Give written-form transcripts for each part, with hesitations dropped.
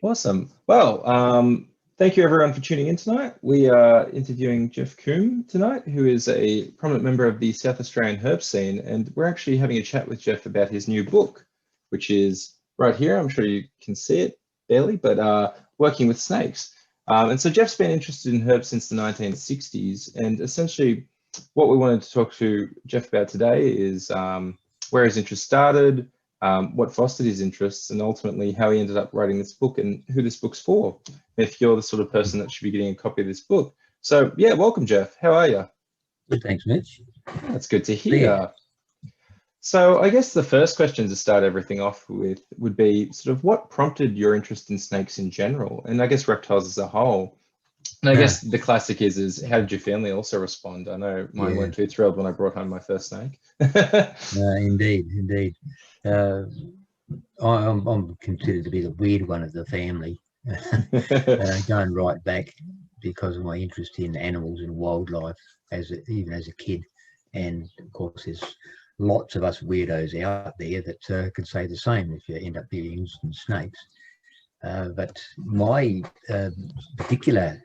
Awesome. Well, thank you everyone for tuning in tonight. We are interviewing Geoff Coombe tonight, who is a prominent member of the South Australian herb scene, and we're actually having a chat with Geoff about his new book, which is right here. I'm sure you can see it barely, but Working with Snakes. And so Geoff's been interested in herbs since the 1960s, and essentially what we wanted to talk to Geoff about today is where his interest started, what fostered his interests, and ultimately how he ended up writing this book and who this book's for, if you're the sort of person that should be getting a copy of this book. So yeah, welcome, Geoff. How are you? Good, thanks, Mitch. That's good to hear. So I guess the first question to start everything off with would be sort of what prompted your interest in snakes in general, and I guess reptiles as a whole. And I guess the classic is how did your family also respond? I know mine weren't too thrilled when I brought home my first snake. Indeed. I'm considered to be the weird one of the family, going right back because of my interest in animals and wildlife, even as a kid. And of course, there's lots of us weirdos out there that could say the same if you end up being interested in snakes. But my particular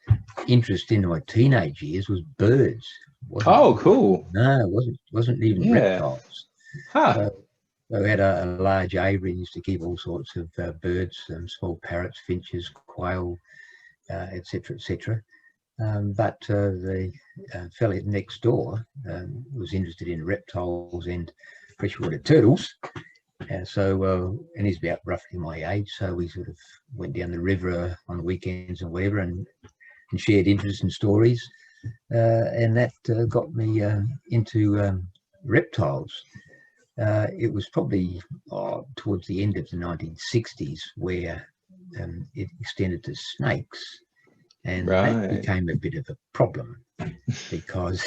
interest in my teenage years was birds. Cool. No, it wasn't even reptiles. Huh. So we had a large aviary and used to keep all sorts of birds, small parrots, finches, quail, etc., etc. But the fella next door was interested in reptiles and freshwater turtles. And he's about roughly my age, so we sort of went down the river on the weekends and whatever, and shared interests and stories, and that got me into reptiles. It was probably towards the end of the 1960s where it extended to snakes, and that became a bit of a problem because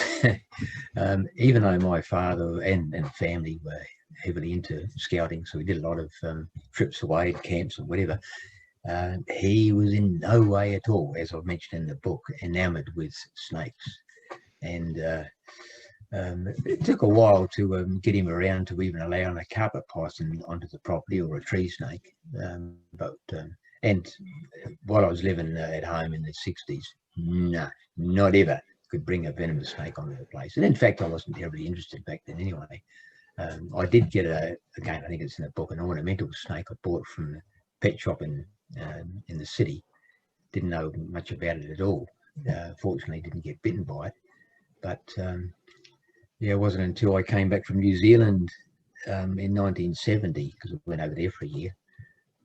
even though my father and family were heavily into scouting, so we did a lot of trips away to camps and whatever, he was in no way at all, as I've mentioned in the book, enamored with snakes. And it took a while to get him around to even allowing a carpet python onto the property or a tree snake. And while I was living at home in the 60s, no, not ever could bring a venomous snake onto the place. And in fact, I wasn't terribly interested back then anyway. I did get again, I think it's in the book, an ornamental snake I bought from the pet shop in the city. Didn't know much about it at all. Fortunately, didn't get bitten by it. But it wasn't until I came back from New Zealand in 1970, because I went over there for a year,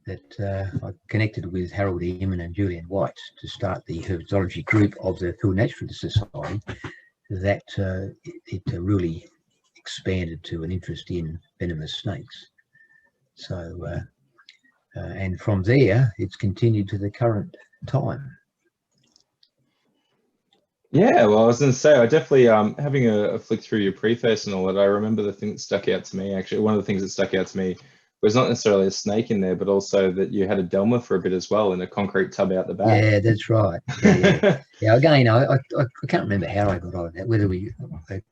that I connected with Harold Eamon and Julian White to start the herpetology group of the Field Naturalist Society. That it really expanded to an interest in venomous snakes. So, and from there, it's continued to the current time. Yeah, well, I was going to say, I definitely, having a flick through your preface and all that, I remember the thing that stuck out to me, actually, one of the things that stuck out to me was not necessarily a snake in there, but also that you had a Delma for a bit as well in a concrete tub out the back. Yeah, that's right. Yeah, again, I can't remember how I got on that, whether we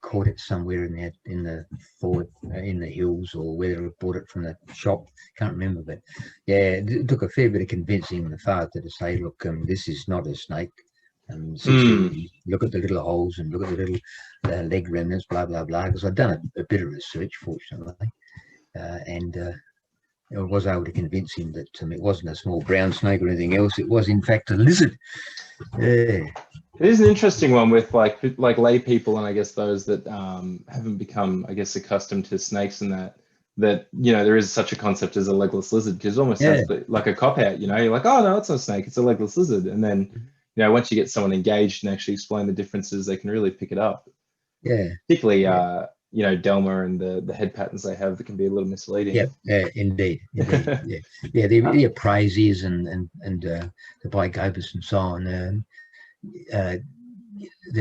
caught it somewhere in the hills, or whether we bought it from the shop. Can't remember, but yeah, it took a fair bit of convincing the father to say, look, this is not a snake. Look at the little holes and look at the little leg remnants, blah, blah, blah, because I'd done a bit of research, fortunately, and I was able to convince him that it wasn't a small brown snake or anything else. It was, in fact, a lizard. Yeah. It is an interesting one with like lay people, and I guess those that haven't become, I guess, accustomed to snakes, and that you know there is such a concept as a legless lizard, because it almost sounds like a cop out. You know, you're like, oh no, it's not a snake, it's a legless lizard, and then you know once you get someone engaged and actually explain the differences, they can really pick it up. Yeah. Particularly, you know, Delma and the head patterns they have that can be a little misleading. Yeah, indeed. Yeah, the Aprazes and the Pygobus and so on. The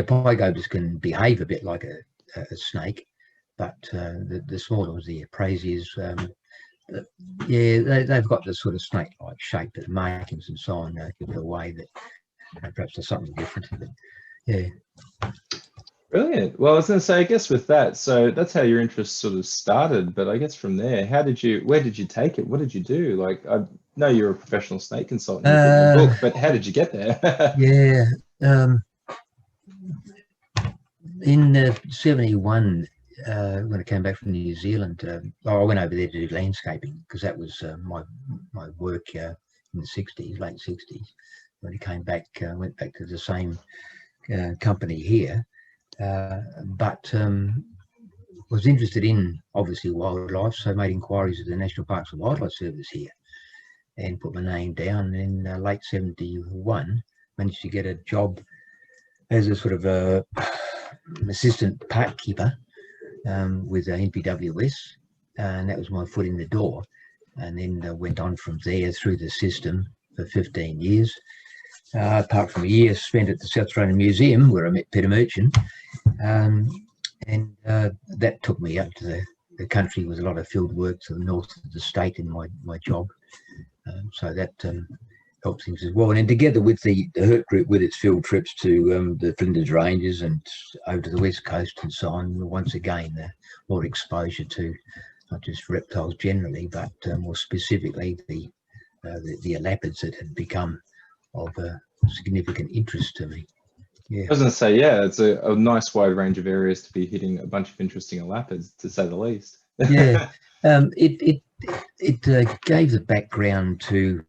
Pygobus can behave a bit like a snake, but the smaller ones, the Aprazes, they've got this sort of snake-like shape, the markings and so on give it away that perhaps there's something different. But, yeah. Brilliant. Well, I was going to say, I guess with that, so that's how your interest sort of started. But I guess from there, where did you take it? What did you do? Like, know you're a professional snake consultant. You've written a book, but how did you get there? Yeah. In 71, when I came back from New Zealand, I went over there to do landscaping because that was my work in the 60s, late 60s. When I came back, went back to the same company here, but was interested in, obviously, wildlife, so made inquiries at the National Parks and Wildlife Service here and put my name down. In late 71, managed to get a job as a sort of assistant park keeper with NPWS, and that was my foot in the door. And then went on from there through the system for 15 years. Apart from a year spent at the South Australian Museum, where I met Peter Merchant, and that took me up to the country with a lot of field work to the north of the state in my job. So that helped things as well. And then together with the Hurt Group, with its field trips to the Flinders Ranges and over to the West Coast and so on, once again, more exposure to not just reptiles generally, but more specifically the elapids that had become of significant interest to me. Yeah. I was going to say, yeah, it's a nice wide range of areas to be hitting a bunch of interesting elapids, to say the least. Yeah, it gave the background to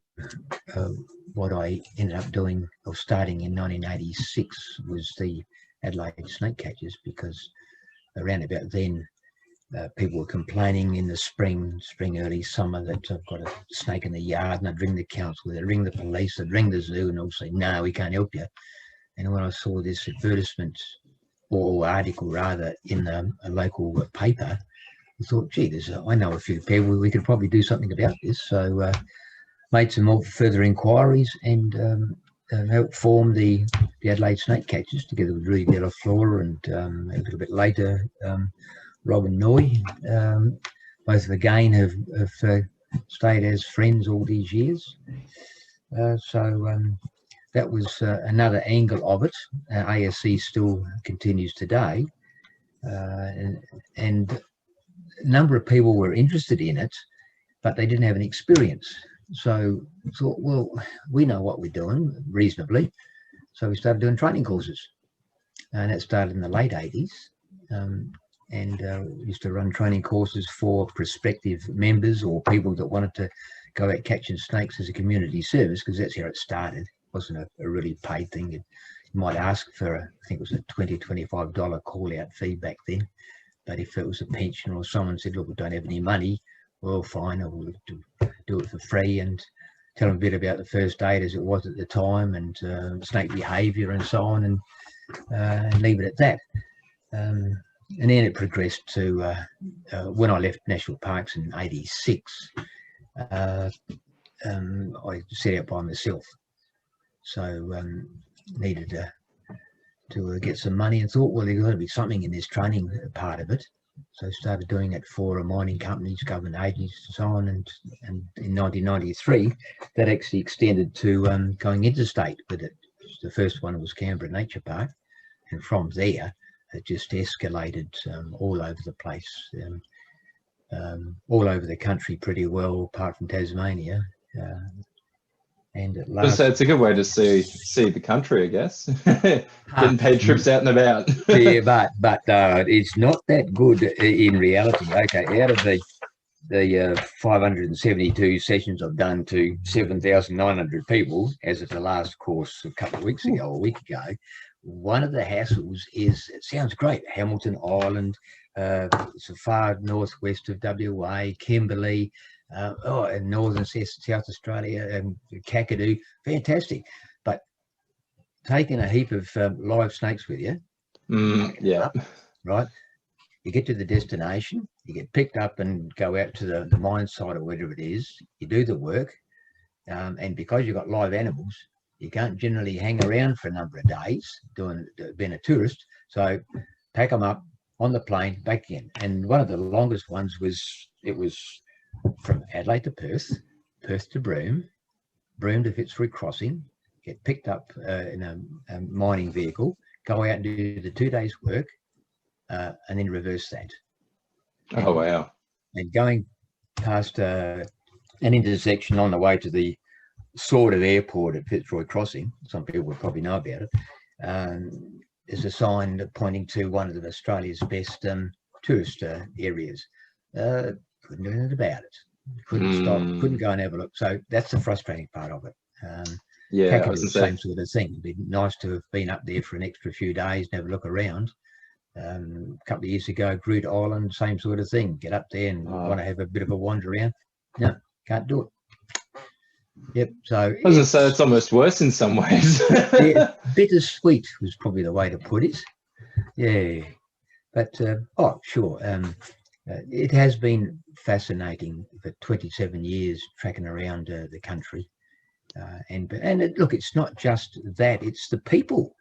what I ended up doing or starting in 1986 was the Adelaide snake catchers, because around about then people were complaining in the spring, early summer, that I've got a snake in the yard, and I'd ring the council, they'd ring the police, they'd ring the zoo, and they'll say, no, we can't help you. And when I saw this advertisement, or article rather, in a local paper, I thought, gee, I know a few people, we could probably do something about this. So made some more further inquiries and helped form the Adelaide snake catchers together with Rudy de la Flora and a little bit later Robin Noy. Both again have stayed as friends all these years. So that was another angle of it. ASC still continues today, and a number of people were interested in it, but they didn't have any experience. So I thought, well, we know what we're doing reasonably. So we started doing training courses, and that started in the late 80s. And used to run training courses for prospective members or people that wanted to go out catching snakes as a community service, because that's how it started. It wasn't a really paid thing. You might ask for, I think it was a $20, $25 call out fee back then. But if it was a pension or someone said, look, we don't have any money, well, fine, I will do it for free and tell them a bit about the first aid as it was at the time and snake behaviour and so on, and leave it at that. And then it progressed to when I left National Parks in '86, I set out by myself. So needed to get some money and thought, well, there's got to be something in this training part of it. So started doing it for mining companies, government agencies and so on. And in 1993, that actually extended to going interstate with it. The first one was Canberra Nature Park. And from there, it just escalated all over the place, all over the country pretty well, apart from Tasmania. And at last, so it's a good way to see the country, I guess. Getting paid trips out and about. Yeah, but it's not that good in reality. Okay, out of the 572 sessions I've done to 7,900 people, as of the last course a couple of weeks ago, or a week ago, one of the hassles is, it sounds great, Hamilton Island, so far northwest of WA, Kimberley, and northern South Australia, and Kakadu, fantastic. But taking a heap of live snakes with you, yeah, right? You get to the destination, you get picked up and go out to the mine site or whatever it is, you do the work, and because you've got live animals, you can't generally hang around for a number of days being a tourist. So pack them up on the plane, back in. And one of the longest ones was from Adelaide to Perth, Perth to Broome, Broome to Fitzroy Crossing, get picked up in a mining vehicle, go out and do the 2 days work, and then reverse that. Oh, wow. And going past an intersection on the way to the sort of airport at Fitzroy Crossing. Some people would probably know about it. There's a sign pointing to one of Australia's best tourist areas. Couldn't do anything about it. Couldn't stop, couldn't go and have a look. So that's the frustrating part of it. Yeah, I Kakadu, was the same sort of thing. It'd be nice to have been up there for an extra few days and have a look around. A couple of years ago, Groot Island, same sort of thing. Get up there and want to have a bit of a wander around. No, can't do it. Yep. So I was going to say it's almost worse in some ways. yeah, bittersweet was probably the way to put it. Yeah. But oh, sure. It has been fascinating for 27 years tracking around the country, and look, it's not just that; it's the people.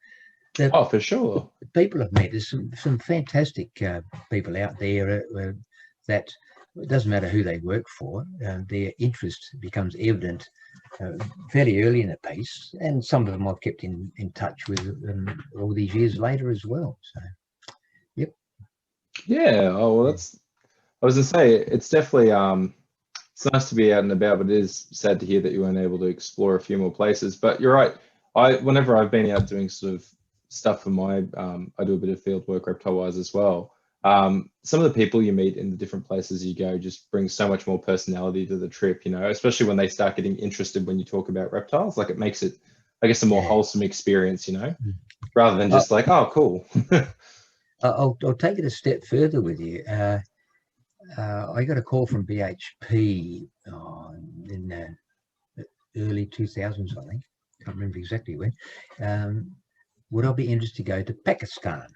Oh, for sure. The people I've met. There's some fantastic people out there that it doesn't matter who they work for. Their interest becomes evident fairly early in the piece, and some of them I've kept in touch with all these years later as well. So, yep. Yeah. Oh, well, I was gonna say it's definitely it's nice to be out and about, but it is sad to hear that you weren't able to explore a few more places. But you're right. Whenever I've been out doing sort of stuff for my I do a bit of field work reptile wise as well. Some of the people you meet in the different places you go just bring so much more personality to the trip, you know, especially when they start getting interested when you talk about reptiles. Like it makes it, I guess, a more wholesome experience, you know, rather than just like, oh, cool. I'll take it a step further with you. I got a call from BHP in the early 2000s, I think. Can't remember exactly when. Would I be interested to go to Pakistan?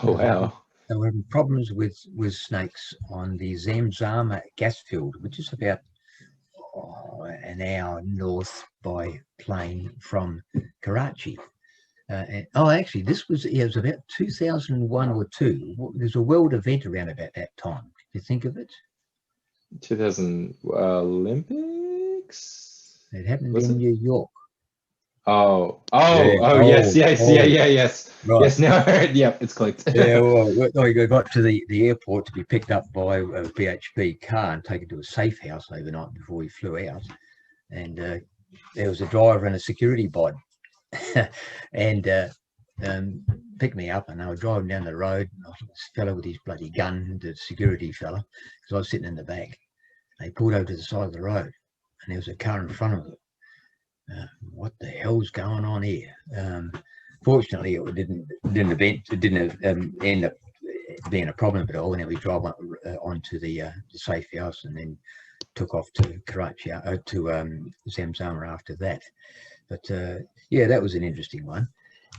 Oh, wow. They were having problems with snakes on the Zamzama gas field, which is about an hour north by plane from Karachi. Actually, this was, it was about 2001 or 2. There's a world event around about that time. Did you think of it? 2000 Olympics? It happened in New York. Yes. Right. Yes, now I heard. Yeah, it's clicked. Yeah, well, I got to the airport to be picked up by a BHP car and taken to a safe house overnight before we flew out. And there was a driver and a security bod. And picked me up, and they were driving down the road. And I was this fellow with his bloody gun, the security fella, because I was sitting in the back. They pulled over to the side of the road, and there was a car in front of them. What the hell's going on here? Fortunately, it didn't end up being a problem at all. And then we drove onto the safe house, and then took off to Karachi, to Zamzama after that. But yeah, that was an interesting one.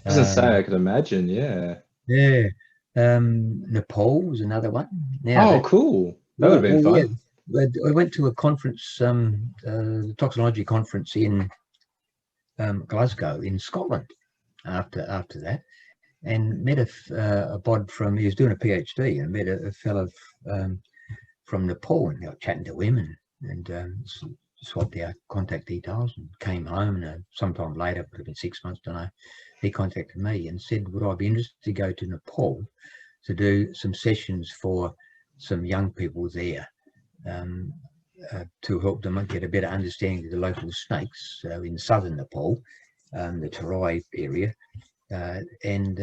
I was gonna say, I could imagine, yeah. Yeah. Nepal was another one. Now, cool. That would have been fun. Yeah. I went to a conference, the toxicology conference in Glasgow in Scotland after that, and met a bod from, he was doing a PhD, and met a fellow from Nepal, and got chatting to him and swapped our contact details, and came home, and sometime later, would have been 6 months, don't know, he contacted me and said, would I be interested to go to Nepal to do some sessions for some young people there, to help them get a better understanding of the local snakes in southern Nepal, the Terai area, and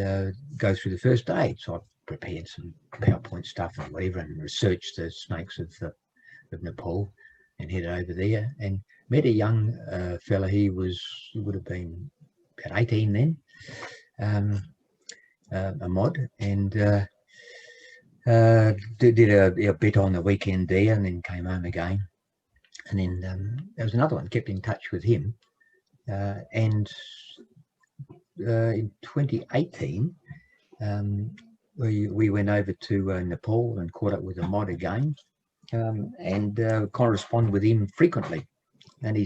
go through the first aid. So I prepared some PowerPoint stuff and whatever, and researched the snakes of Nepal, and headed over there and met a young fella. He would have been about 18 then, a mod, and did a bit on the weekend there, and then came home again. And then there was another one, kept in touch with him, and in 2018 we went over to Nepal and caught up with a mod again, and correspond with him frequently. And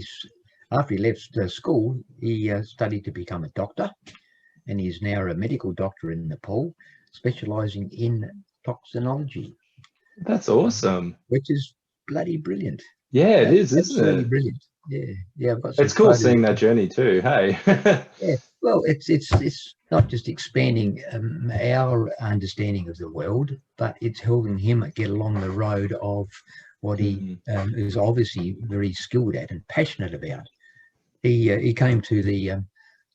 after he left school, he studied to become a doctor, and he's now a medical doctor in Nepal, specialising in toxinology. That's awesome. Which is bloody brilliant. Yeah, it is, isn't it? Absolutely brilliant. Yeah, I've got some it's cool seeing that journey too. Hey. Yeah, well, it's not just expanding our understanding of the world, but it's helping him get along the road of what he is obviously very skilled at and passionate about. He came to the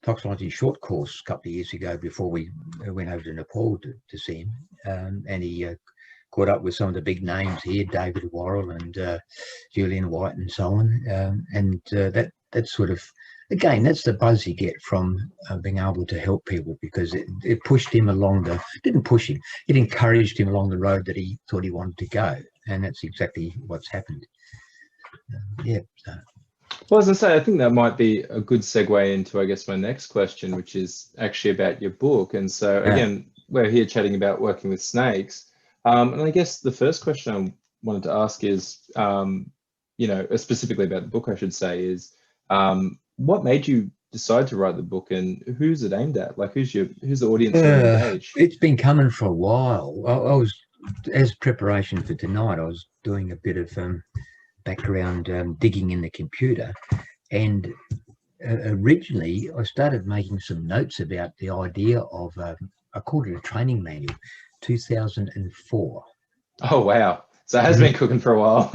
toxicology short course a couple of years ago before we went over to Nepal to see him, and he caught up with some of the big names here, David Worrell and Julian White and so on, and that sort of, again, that's the buzz you get from being able to help people, because it pushed him along didn't push him, it encouraged him along the road that he thought he wanted to go, and that's exactly what's happened. Yeah. So. Well, as I say, I think that might be a good segue into, I guess, my next question, which is actually about your book. And so, again, we're here chatting about working with snakes. And I guess the first question I wanted to ask is, specifically about the book, I should say, is what made you decide to write the book, and who's it aimed at? Like, who's the audience you engage? It's been coming for a while. I was, as preparation for tonight, I was doing a bit of background digging in the computer, and originally I started making some notes about the idea of I called it a training manual, 2004. Oh wow, so it has been cooking for a while.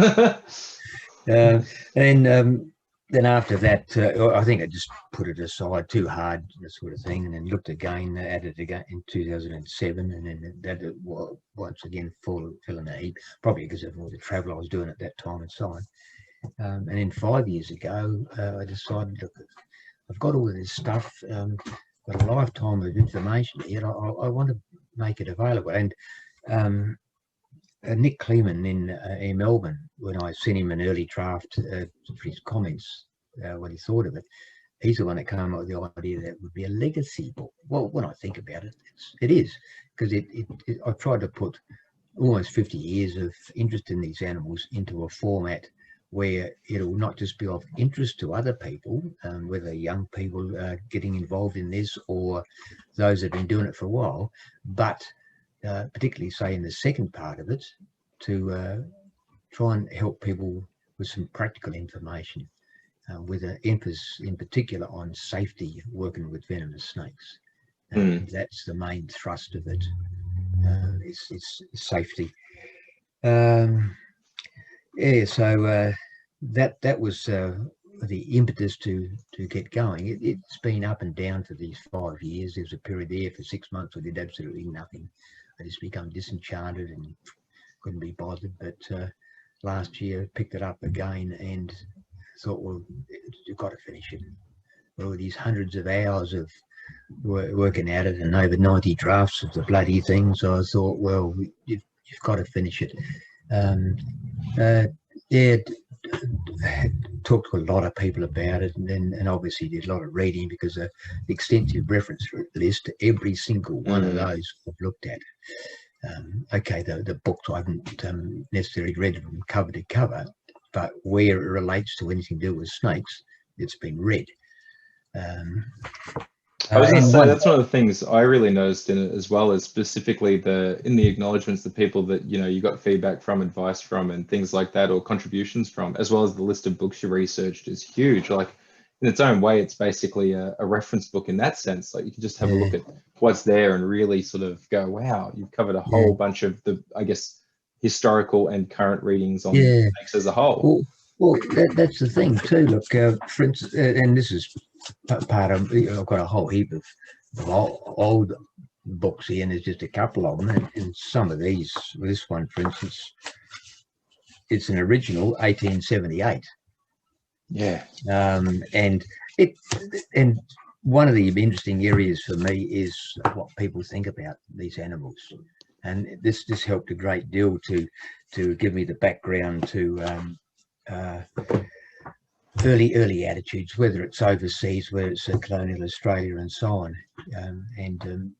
And then after that, I think I just put it aside too hard, that sort of thing, and then looked again at it again in 2007, and then that once again fell in a heap, probably because of all the travel I was doing at that time and so on. And then 5 years ago, I decided, look, I've got all of this stuff, got a lifetime of information here, I want to make it available. And Nick Kleeman in Melbourne, when I sent him an early draft for his comments, what he thought of it, he's the one that came up with the idea that it would be a legacy book. Well, when I think about it, it is, because I tried to put almost 50 years of interest in these animals into a format where it'll not just be of interest to other people, whether young people getting involved in this or those that have been doing it for a while, but particularly, say, in the second part of it, to try and help people with some practical information, with an emphasis in particular on safety working with venomous snakes. That's the main thrust of it, is safety. Yeah, so that was the impetus to get going. It's been up and down for these 5 years. There was a period there for 6 months I did absolutely nothing. I just become disenchanted and couldn't be bothered. But last year picked it up again and thought, well, you've got to finish it. Well, these hundreds of hours of working at it and over 90 drafts of the bloody thing. So I thought, well, you've got to finish it. Yeah, talked to a lot of people about it, and obviously did a lot of reading, because the extensive reference list, every single one of those I've looked at. Okay, the books I haven't necessarily read from cover to cover, but where it relates to anything to do with snakes, it's been read. I was going to say, that's one of the things I really noticed in it as well, is specifically in the acknowledgements, the people that, you got feedback from, advice from, and things like that, or contributions from, as well as the list of books you researched is huge. Like, in its own way, it's basically a reference book in that sense. Like, you can just have a look at what's there and really sort of go, wow, you've covered a whole bunch of the, I guess, historical and current readings on snakes as a whole. Well, that's the thing too. Look, for instance, and this is part of, I've got a whole heap of old books here, and there's just a couple of them, and some of these, this one, for instance, it's an original 1878. Yeah. And one of the interesting areas for me is what people think about these animals, and this helped a great deal to give me the background to early attitudes, whether it's overseas, whether it's colonial Australia and so on, and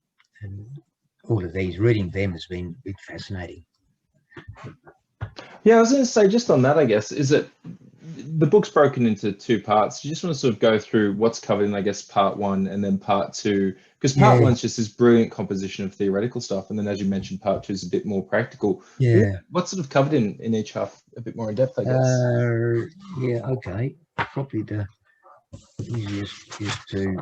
all of these, reading them has been fascinating. Yeah, I was going to say, just on that, I guess, is it the book's broken into two parts. You just want to sort of go through what's covered in, I guess, part one and then part two, because part one's just this brilliant composition of theoretical stuff, and then, as you mentioned, part two is a bit more practical. Yeah. What's sort of covered in each half a bit more in depth, I guess? Yeah, okay. Probably the easiest is to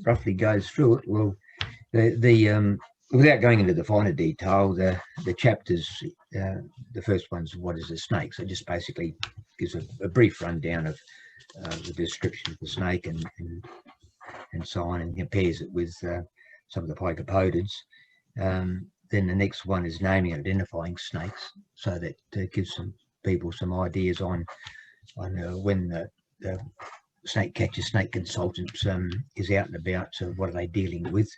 roughly go through it. Well, the without going into the finer detail, the chapters, the first one's what is a snake. So just basically gives a brief rundown of the description of the snake and so on, and compares it with some of the picopodids. Then the next one is naming and identifying snakes, so that gives some people some ideas on when the snake catcher, snake consultant is out and about. So what are they dealing with?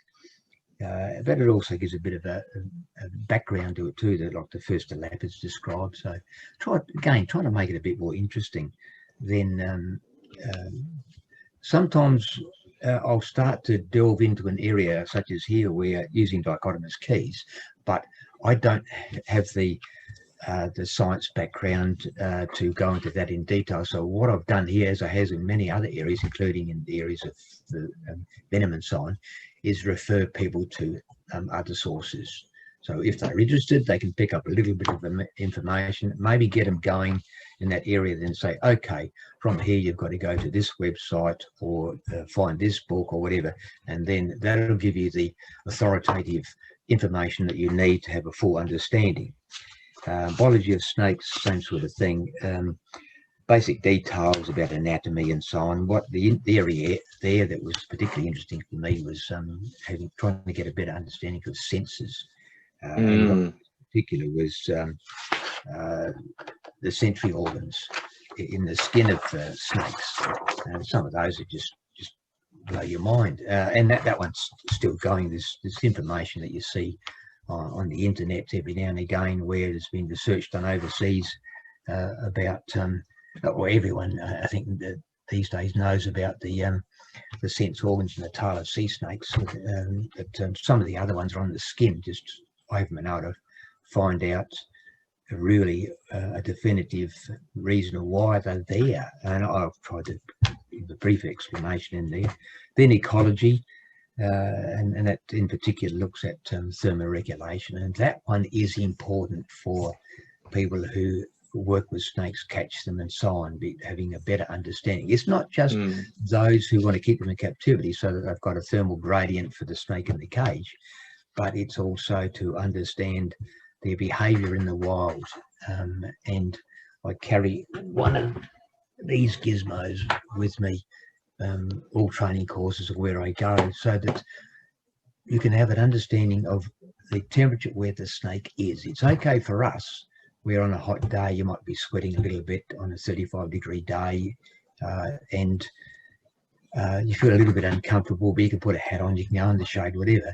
But it also gives a bit of a background to it too, that like the first elapids described. So trying to make it a bit more interesting. Then sometimes I'll start to delve into an area such as here, where using dichotomous keys, but I don't have the science background to go into that in detail. So what I've done here, as I have in many other areas, including in the areas of the venom and so on, is refer people to other sources. So if they're interested, they can pick up a little bit of information, maybe get them going in that area, then say, okay, from here you've got to go to this website or find this book or whatever, and then that'll give you the authoritative information that you need to have a full understanding. Biology of snakes, same sort of thing. Basic details about anatomy and so on. What the area there that was particularly interesting for me was trying to get a better understanding of senses. And what in particular was the sensory organs in the skin of snakes. And some of those are just blow your mind. And that one's still going. This information that you see on the internet every now and again, where there's been research done overseas about, or everyone I think these days knows about the sense organs in the tail of sea snakes. But some of the other ones are on the skin. Just I haven't been able to find out really a definitive reason why they're there, and I've tried to give a brief explanation in there. Then ecology. And that in particular looks at thermoregulation, and that one is important for people who work with snakes, catch them and so on, having a better understanding. It's not just those who want to keep them in captivity so that they've got a thermal gradient for the snake in the cage, but it's also to understand their behavior in the wild. And I carry one of these gizmos with me all training courses of where I go, so that you can have an understanding of the temperature where the snake is. It's okay for us, where on a hot day you might be sweating a little bit on a 35-degree day, and you feel a little bit uncomfortable, but you can put a hat on, you can go in the shade, whatever.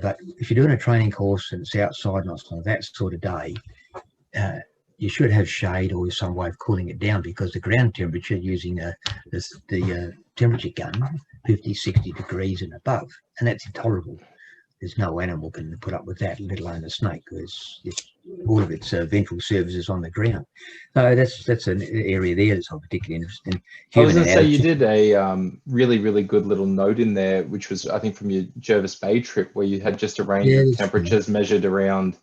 But if you're doing a training course and it's outside, not on that sort of day, you should have shade or some way of cooling it down, because the ground temperature using the temperature gun, 50, 60 degrees and above, and that's intolerable. There's no animal can put up with that, let alone a snake, because all of its ventral surfaces on the ground. So that's an area there that's particularly interesting. I was going to say, you did a really, really good little note in there, which was, I think, from your Jervis Bay trip, where you had just a range of temperatures measured around,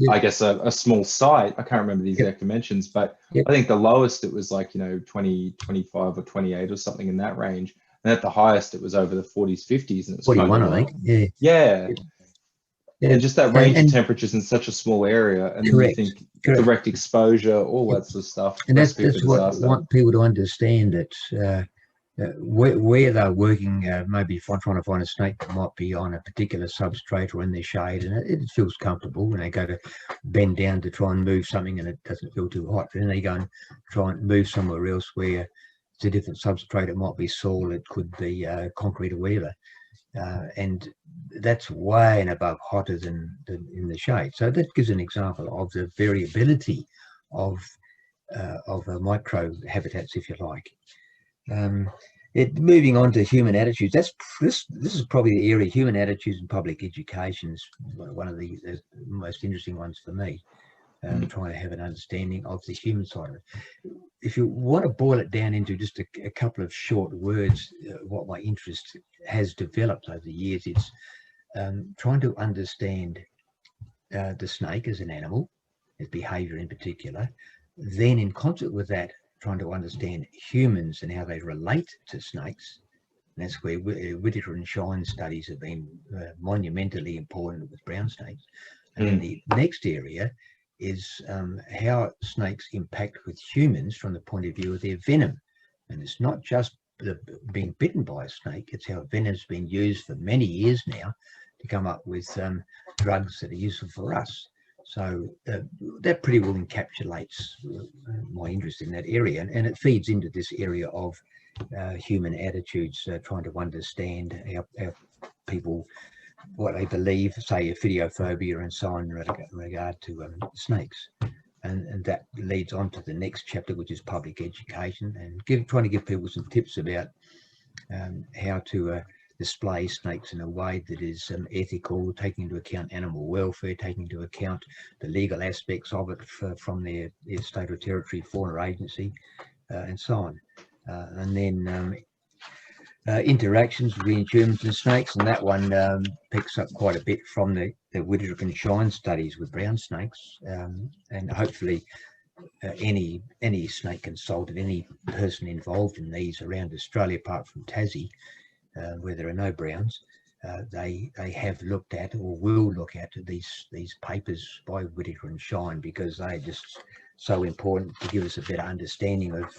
I guess, a small site. I can't remember the exact dimensions, but I think the lowest it was like, 20, 25 or 28 or something in that range. And at the highest, it was over the 40s, 50s. And it was 41, I think. Yeah. And just that range of temperatures in such a small area. And then you think direct exposure, all that sort of stuff. And that's what I want people to understand, that where they're working, maybe trying to find a snake that might be on a particular substrate or in their shade, and it feels comfortable when they go to bend down to try and move something and it doesn't feel too hot. Then they go and try and move somewhere else where it's a different substrate. It might be soil, it could be concrete or whatever, and that's way and above hotter than in the shade. So that gives an example of the variability of micro habitats, if you like. Moving on to human attitudes, this is probably the area. Human attitudes in public education is one of the most interesting ones for me. Trying to have an understanding of the human side of it. If you want to boil it down into just a couple of short words, what my interest has developed over the years, it's trying to understand the snake as an animal, its behavior in particular. Then in concert with that, trying to understand humans and how they relate to snakes, And that's where Whittaker and Shine studies have been monumentally important with brown snakes. And then the next area is how snakes impact with humans from the point of view of their venom. And it's not just being bitten by a snake, it's how venom's been used for many years now to come up with drugs that are useful for us. So that pretty well encapsulates my interest in that area, and it feeds into this area of human attitudes, trying to understand how people, what they believe, say ophidiophobia and so on in regard to snakes. And that leads on to the next chapter, which is public education, and trying to give people some tips about how to display snakes in a way that is ethical, taking into account animal welfare, taking into account the legal aspects of it from their state or territory fauna agency, and so on. And then interactions between humans and snakes, and that one picks up quite a bit from the Whittaker and Shine studies with brown snakes, and hopefully any snake consultant, any person involved in these around Australia, apart from Tassie, where there are no browns, they have looked at or will look at these papers by Whittaker and Shine, because they're just so important to give us a better understanding of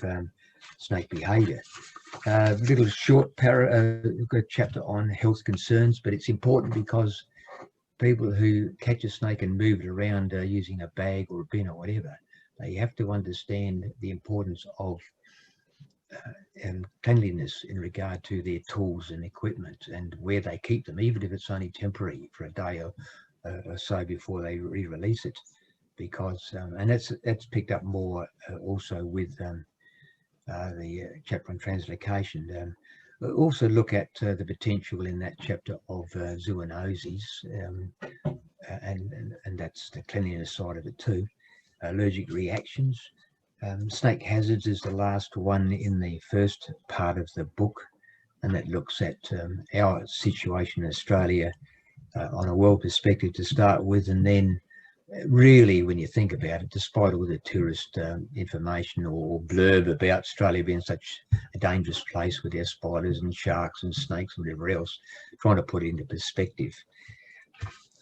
snake behaviour. Little short chapter on health concerns, but it's important because people who catch a snake and move it around using a bag or a bin or whatever, they have to understand the importance of cleanliness in regard to their tools and equipment and where they keep them, even if it's only temporary for a day or so before they re-release it. Because and that's picked up more also with the chapter on translocation. Also look at the potential in that chapter of zoonoses, and that's the cleanliness side of it too. Allergic reactions. Snake hazards is the last one in the first part of the book, and that looks at our situation in Australia on a world perspective to start with, and then really, when you think about it, despite all the tourist information or blurb about Australia being such a dangerous place with their spiders and sharks and snakes and whatever else, trying to put it into perspective.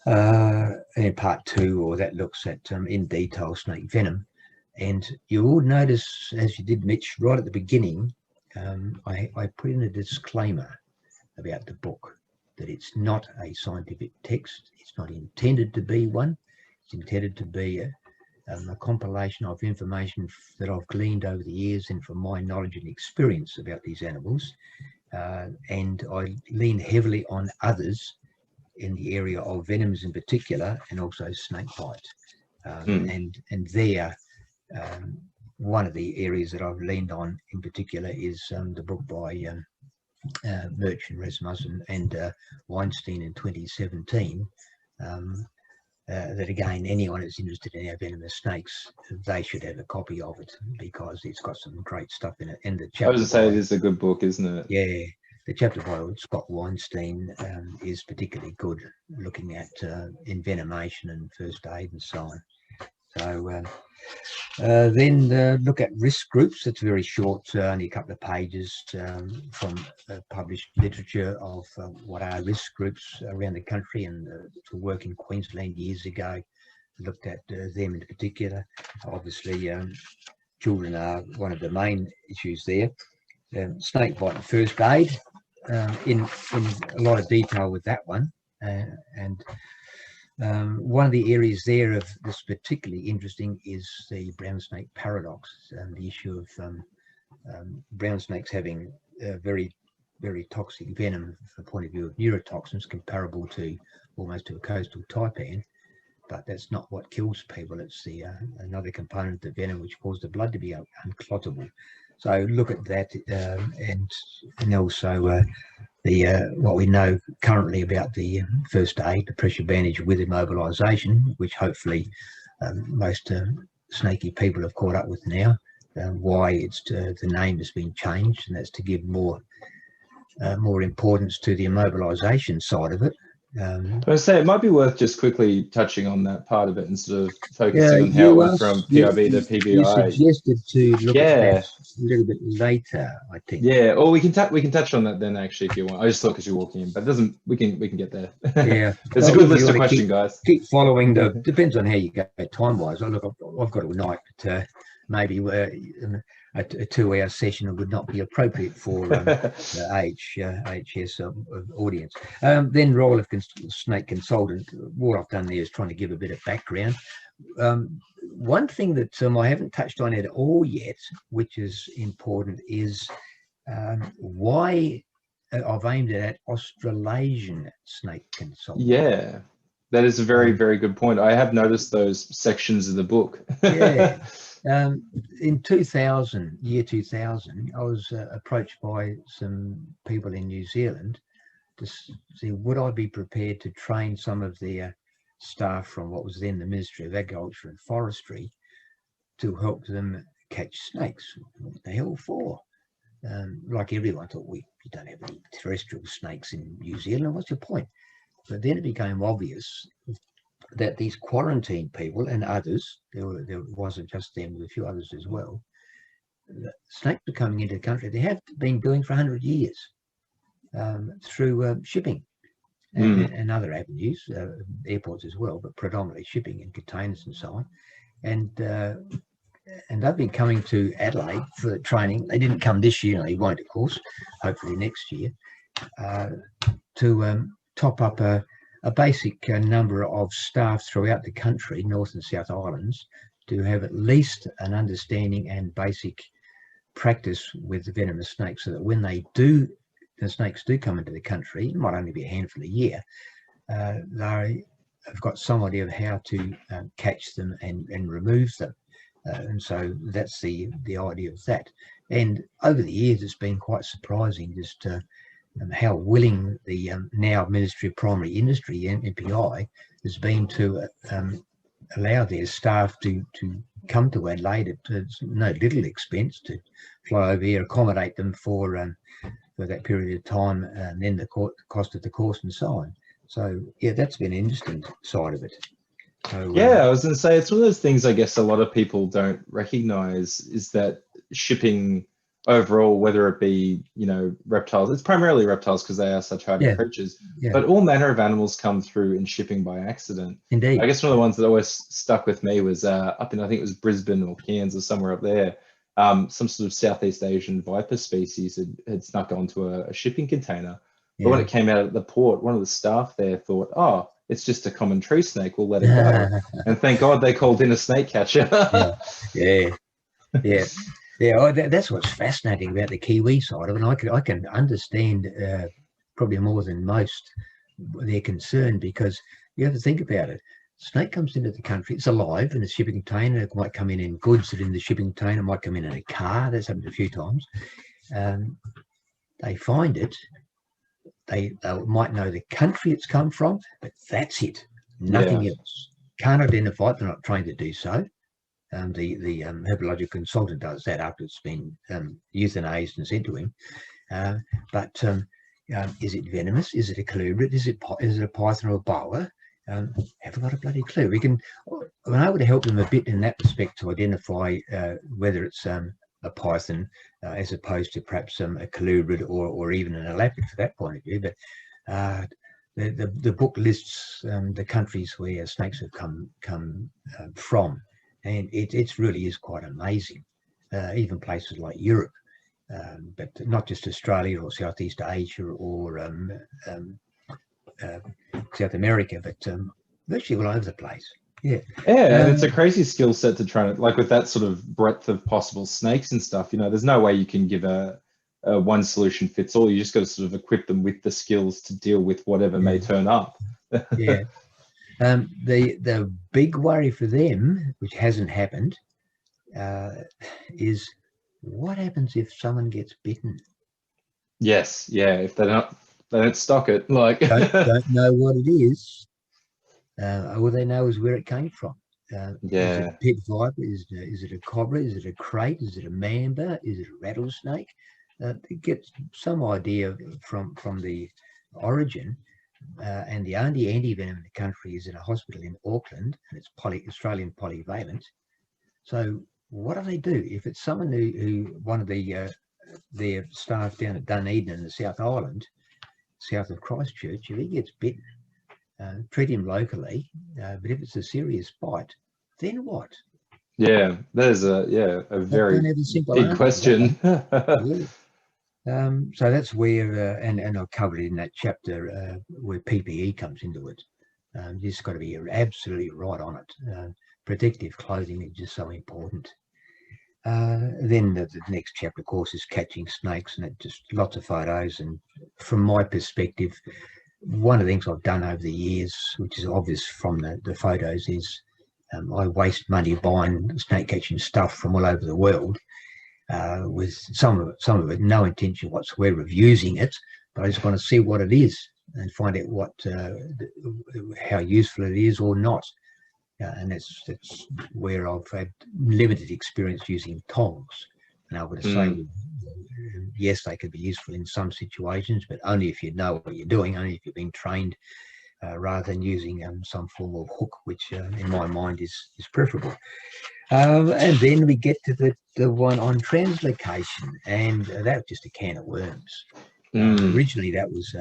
In part two, or that looks at in detail snake venom. And you will notice, as you did, Mitch, right at the beginning, I put in a disclaimer about the book, that it's not a scientific text. It's not intended to be one. It's intended to be a compilation of information that I've gleaned over the years and from my knowledge and experience about these animals. And I lean heavily on others in the area of venoms in particular, and also snake bite. And there, one of the areas that I've leaned on in particular is the book by Murch and Rasmussen and Weinstein in 2017. That again, anyone that's interested in our venomous snakes, they should have a copy of it, because it's got some great stuff in it. And the chapter, I was to say, it is a good book, isn't it? Yeah, the chapter by Scott Weinstein is particularly good, looking at envenomation and first aid and so on. So then look at risk groups. It's very short, only a couple of pages from published literature of what are risk groups around the country, and to work in Queensland years ago, looked at them in particular. Obviously, children are one of the main issues there. Snake bite and first aid, in a lot of detail with that one, and one of the areas there of this particularly interesting is the brown snake paradox, and the issue of brown snakes having very, very toxic venom from the point of view of neurotoxins, comparable to almost to a coastal taipan. But that's not what kills people. It's the another component of the venom which causes the blood to be unclottable. So look at that, and also the what we know currently about the first aid, the pressure bandage with immobilisation, which hopefully most snaky people have caught up with now. Why it's the name has been changed, and that's to give more importance to the immobilisation side of it. I say it might be worth just quickly touching on that part of it and sort of Yeah, focusing on how it went from PIB to you PBI. suggested to look at that Yeah, a little bit later, I think. yeah. Or we can touch on that then actually if you want. I just thought because you're walking in, but it doesn't. We can get there. Yeah, There's a well, good if you list of want to questions, guys. keep following the, depends on how you go time wise. Look, I've got a night, but maybe a 2-hour session would not be appropriate for the HS audience. Then role of snake consultant. What I've done there is trying to give a bit of background. One thing that I haven't touched on at all yet, which is important, is why I've aimed it at Australasian snake consultant. Yeah, that is a very good point. I have noticed those sections of the book. Yeah. In 2000, I was approached by some people in New Zealand to see would I be prepared to train some of their staff from what was then the Ministry of Agriculture and Forestry to help them catch snakes. What the hell for? Like everyone thought, you don't have any terrestrial snakes in New Zealand. What's your point? But then it became obvious that these quarantine people and others, there wasn't just them, there were a few others as well, snakes were coming into the country. They have been doing for 100 years through shipping and other avenues, airports as well, but predominantly shipping and containers and so on. And they've been coming to Adelaide for training. They didn't come this year, and they won't, of course, hopefully next year, to top up a basic number of staff throughout the country, North and South Islands, to have at least an understanding and basic practice with the venomous snakes, so that when the snakes do come into the country, it might only be a handful a year, they have got some idea of how to catch them and remove them. And so that's the idea of that. And over the years, it's been quite surprising just how willing the now Ministry of Primary Industry, MPI, has been to allow their staff to come to Adelaide at no little expense, to fly over here, accommodate them for that period of time, and then the cost of the course and so on. So yeah, that's been an interesting side of it. So, yeah, I was going to say, it's one of those things I guess a lot of people don't recognize, is that shipping overall, whether it be, reptiles, it's primarily reptiles because they are such hardy creatures, but all manner of animals come through in shipping by accident. Indeed. I guess one of the ones that always stuck with me was up in, I think it was Brisbane or Cairns or somewhere up there, some sort of Southeast Asian viper species had snuck onto a shipping container. But when it came out at the port, one of the staff there thought, oh, it's just a common tree snake, we'll let it go. And thank God they called in a snake catcher. Yeah. That's what's fascinating about the Kiwi side of it. I can understand probably more than most their concern, because you have to think about it. Snake comes into the country, it's alive in a shipping container. It might come in goods that are in the shipping container, it might come in a car. That's happened a few times. They find it. They might know the country it's come from, but that's it. Nothing else. Can't identify it. They're not trained to do so. The herpetological consultant does that after it's been euthanized and sent to him. But is it venomous? Is it a colubrid? Is it a python or a boa? Haven't got a bloody clue. I'm able to help them a bit in that respect to identify whether it's a python as opposed to perhaps a colubrid or even an elapid for that point of view. But the book lists the countries where snakes have come from, and it really is quite amazing. Even places like Europe, but not just Australia or Southeast Asia or South America, but virtually all over the place. Yeah, and it's a crazy skill set to try to, like, with that sort of breadth of possible snakes and stuff, there's no way you can give a one solution fits all. You just got to sort of equip them with the skills to deal with whatever may turn up. The big worry for them, which hasn't happened, is what happens if someone gets bitten? Yes, if they don't stock it, like don't know what it is. All they know is where it came from. Is it a pit viper? Is it a cobra? Is it a crate? Is it a mamba? Is it a rattlesnake? It gets some idea from the origin, and the only antivenom in the country is in a hospital in Auckland, and it's Australian polyvalent. So what do they do if it's someone who one of their staff down at Dunedin in the South Island, south of Christchurch, if he gets bitten, treat him locally, but if it's a serious bite, then what? Yeah, there's a very big question. So that's where, and I've covered it in that chapter where PPE comes into it. You just got to be absolutely right on it. Protective clothing is just so important. Then the next chapter, of course, is catching snakes, and it just lots of photos. And from my perspective, one of the things I've done over the years, which is obvious from the photos, is I waste money buying snake catching stuff from all over the world, with some of it no intention whatsoever of using it, but I just want to see what it is and find out what how useful it is or not. And that's where I've had limited experience using tongs. And I would say, yes, they could be useful in some situations, but only if you know what you're doing, only if you've been trained, rather than using some form of hook, which in my mind is preferable. And then we get to the one on translocation, and that's just a can of worms. Originally, that was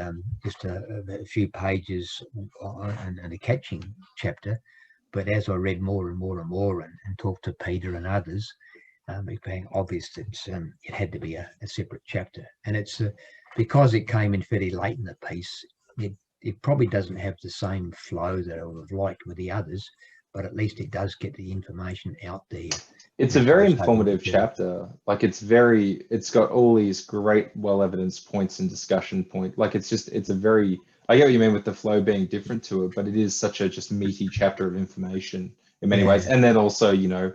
just a few pages and a catching chapter. But as I read more and more and more and talked to Peter and others, it became obvious that it had to be a separate chapter. And it's because it came in fairly late in the piece, it probably doesn't have the same flow that I would have liked with the others, but at least it does get the information out there. It's a very informative chapter. Like it's got all these great, well-evidenced points and discussion point. Like it's a very, I get what you mean with the flow being different to it, but it is such a just meaty chapter of information in many ways. And then also, you know,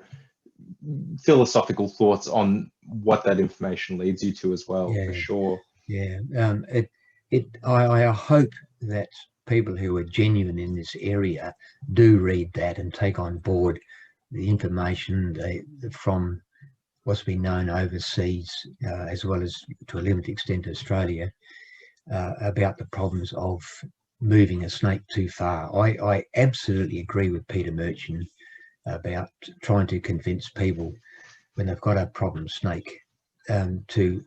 philosophical thoughts on what that information leads you to as well, for sure. Yeah. I hope that people who are genuine in this area do read that and take on board the information from what's been known overseas, as well as to a limited extent Australia, about the problems of moving a snake too far. I absolutely agree with Peter Merchant about trying to convince people when they've got a problem snake to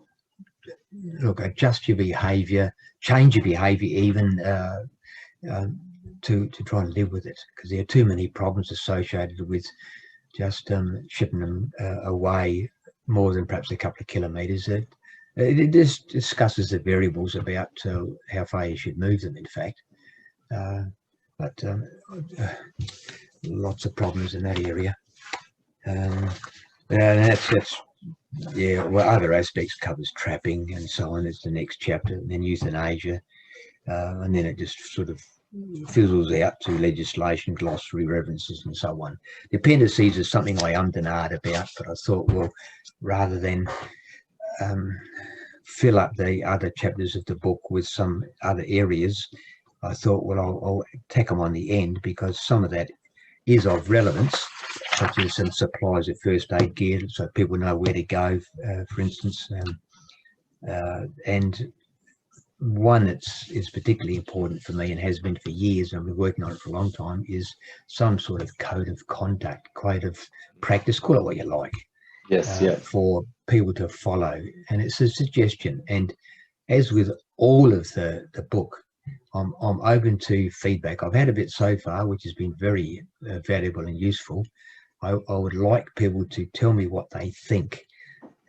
look, adjust your behaviour, change your behaviour even, to try and live with it, because there are too many problems associated with just shipping them away more than perhaps a couple of kilometres. It just discusses the variables about how far you should move them, in fact. But lots of problems in that area. And that's well, other aspects covers trapping and so on. It's the next chapter, and then euthanasia, and then it just sort of fizzles out to legislation, glossary, references, and so on. The appendices is something I ummed and ahed about, but I thought, well, rather than fill up the other chapters of the book with some other areas, I thought, well, I'll tack them on the end, because some of that is of relevance, such as some supplies of first aid gear, so people know where to go, for instance. And one that is particularly important for me and has been for years, and I've been working on it for a long time, is some sort of code of conduct, code of practice, call it what you like. Yes, for people to follow. And it's a suggestion. And as with all of the book, I'm open to feedback. I've had a bit so far, which has been very valuable and useful. I would like people to tell me what they think.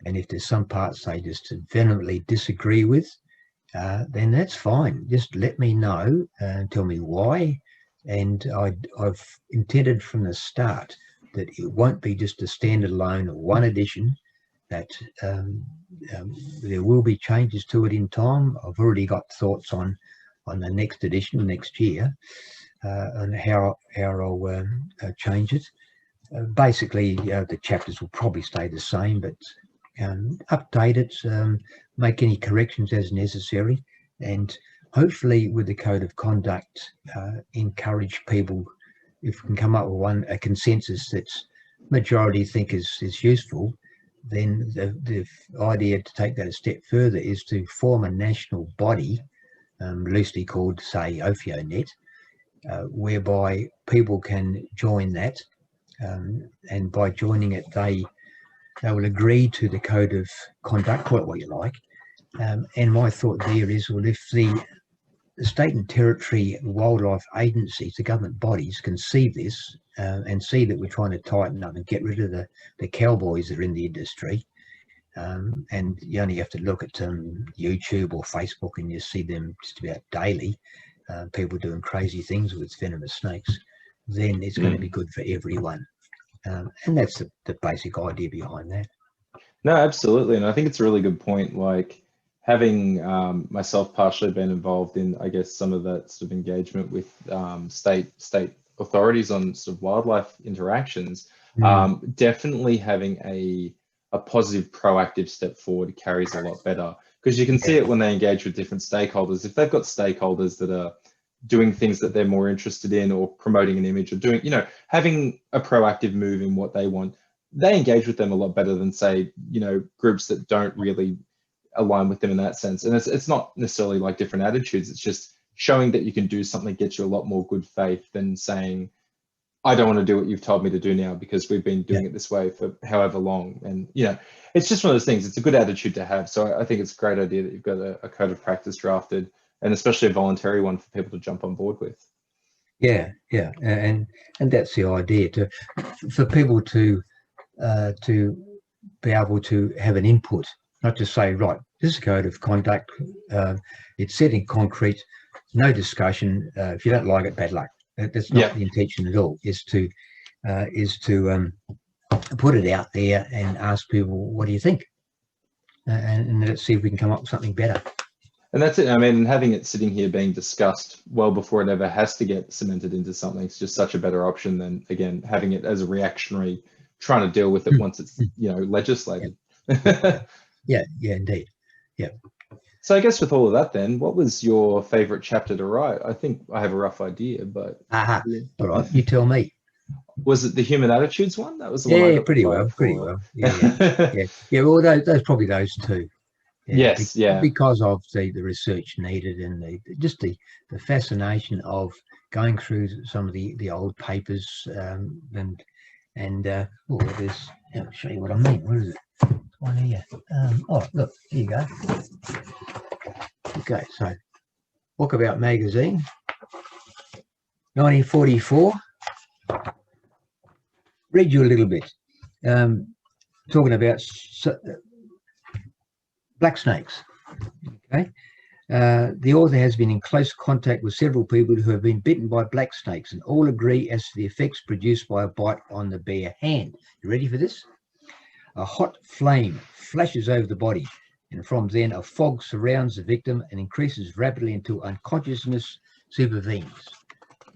And if there's some parts they just vehemently disagree with, then that's fine. Just let me know and tell me why. And I've intended from the start that it won't be just a standalone or one edition, that there will be changes to it in time. I've already got thoughts on the next edition next year, and how I'll change it. Basically, the chapters will probably stay the same, but update it, make any corrections as necessary, and hopefully with the code of conduct, encourage people, if we can come up with a consensus that's majority think is useful, then the idea to take that a step further is to form a national body loosely called, say, OphioNet, whereby people can join that, and by joining it, they will agree to the code of conduct, call it what you like. And my thought there is, well, if the state and territory wildlife agencies, the government bodies, can see this and see that we're trying to tighten up and get rid of the cowboys that are in the industry, and you only have to look at YouTube or Facebook and you see them just about daily, people doing crazy things with venomous snakes, then it's going to be good for everyone. And that's the basic idea behind that. No, absolutely. And I think it's a really good point. Like, having myself partially been involved in, I guess, some of that sort of engagement with state authorities on sort of wildlife interactions, definitely having a positive, proactive step forward carries a lot better, because you can see it when they engage with different stakeholders. If they've got stakeholders that are doing things that they're more interested in, or promoting an image, or doing, having a proactive move in what they want, they engage with them a lot better than, say, groups that don't really align with them in that sense. And it's not necessarily like different attitudes. It's just showing that you can do something gets you a lot more good faith than saying, I don't want to do what you've told me to do now because we've been doing it this way for however long. And, it's just one of those things. It's a good attitude to have. So I think it's a great idea that you've got a code of practice drafted, and especially a voluntary one for people to jump on board with. Yeah, and that's the idea, for people to be able to have an input, not just say, right, this is a code of conduct, it's set in concrete, no discussion. If you don't like it, bad luck. That's not the intention at all. Is to put it out there and ask people, what do you think? And let's see if we can come up with something better. And that's it. I mean, having it sitting here being discussed well before it ever has to get cemented into something, it's just such a better option than, again, having it as a reactionary, trying to deal with it once it's, legislated. Yeah, indeed. Yeah. So I guess with all of that then, what was your favorite chapter to write? I think I have a rough idea, but... All right, you tell me. Was it the human attitudes one? That was the one I got pretty well. Yeah, well, those probably those two. Yes, because of the research needed, and the fascination of going through some of the old papers, and there's, I'll show you what I mean. What is it? One here. Oh, look, here you go. Okay, so Walkabout magazine, 1944. Read you a little bit, talking about black snakes. Okay, the author has been in close contact with several people who have been bitten by black snakes, and all agree as to the effects produced by a bite on the bare hand. You ready for this? A hot flame flashes over the body, and from then a fog surrounds the victim and increases rapidly until unconsciousness supervenes.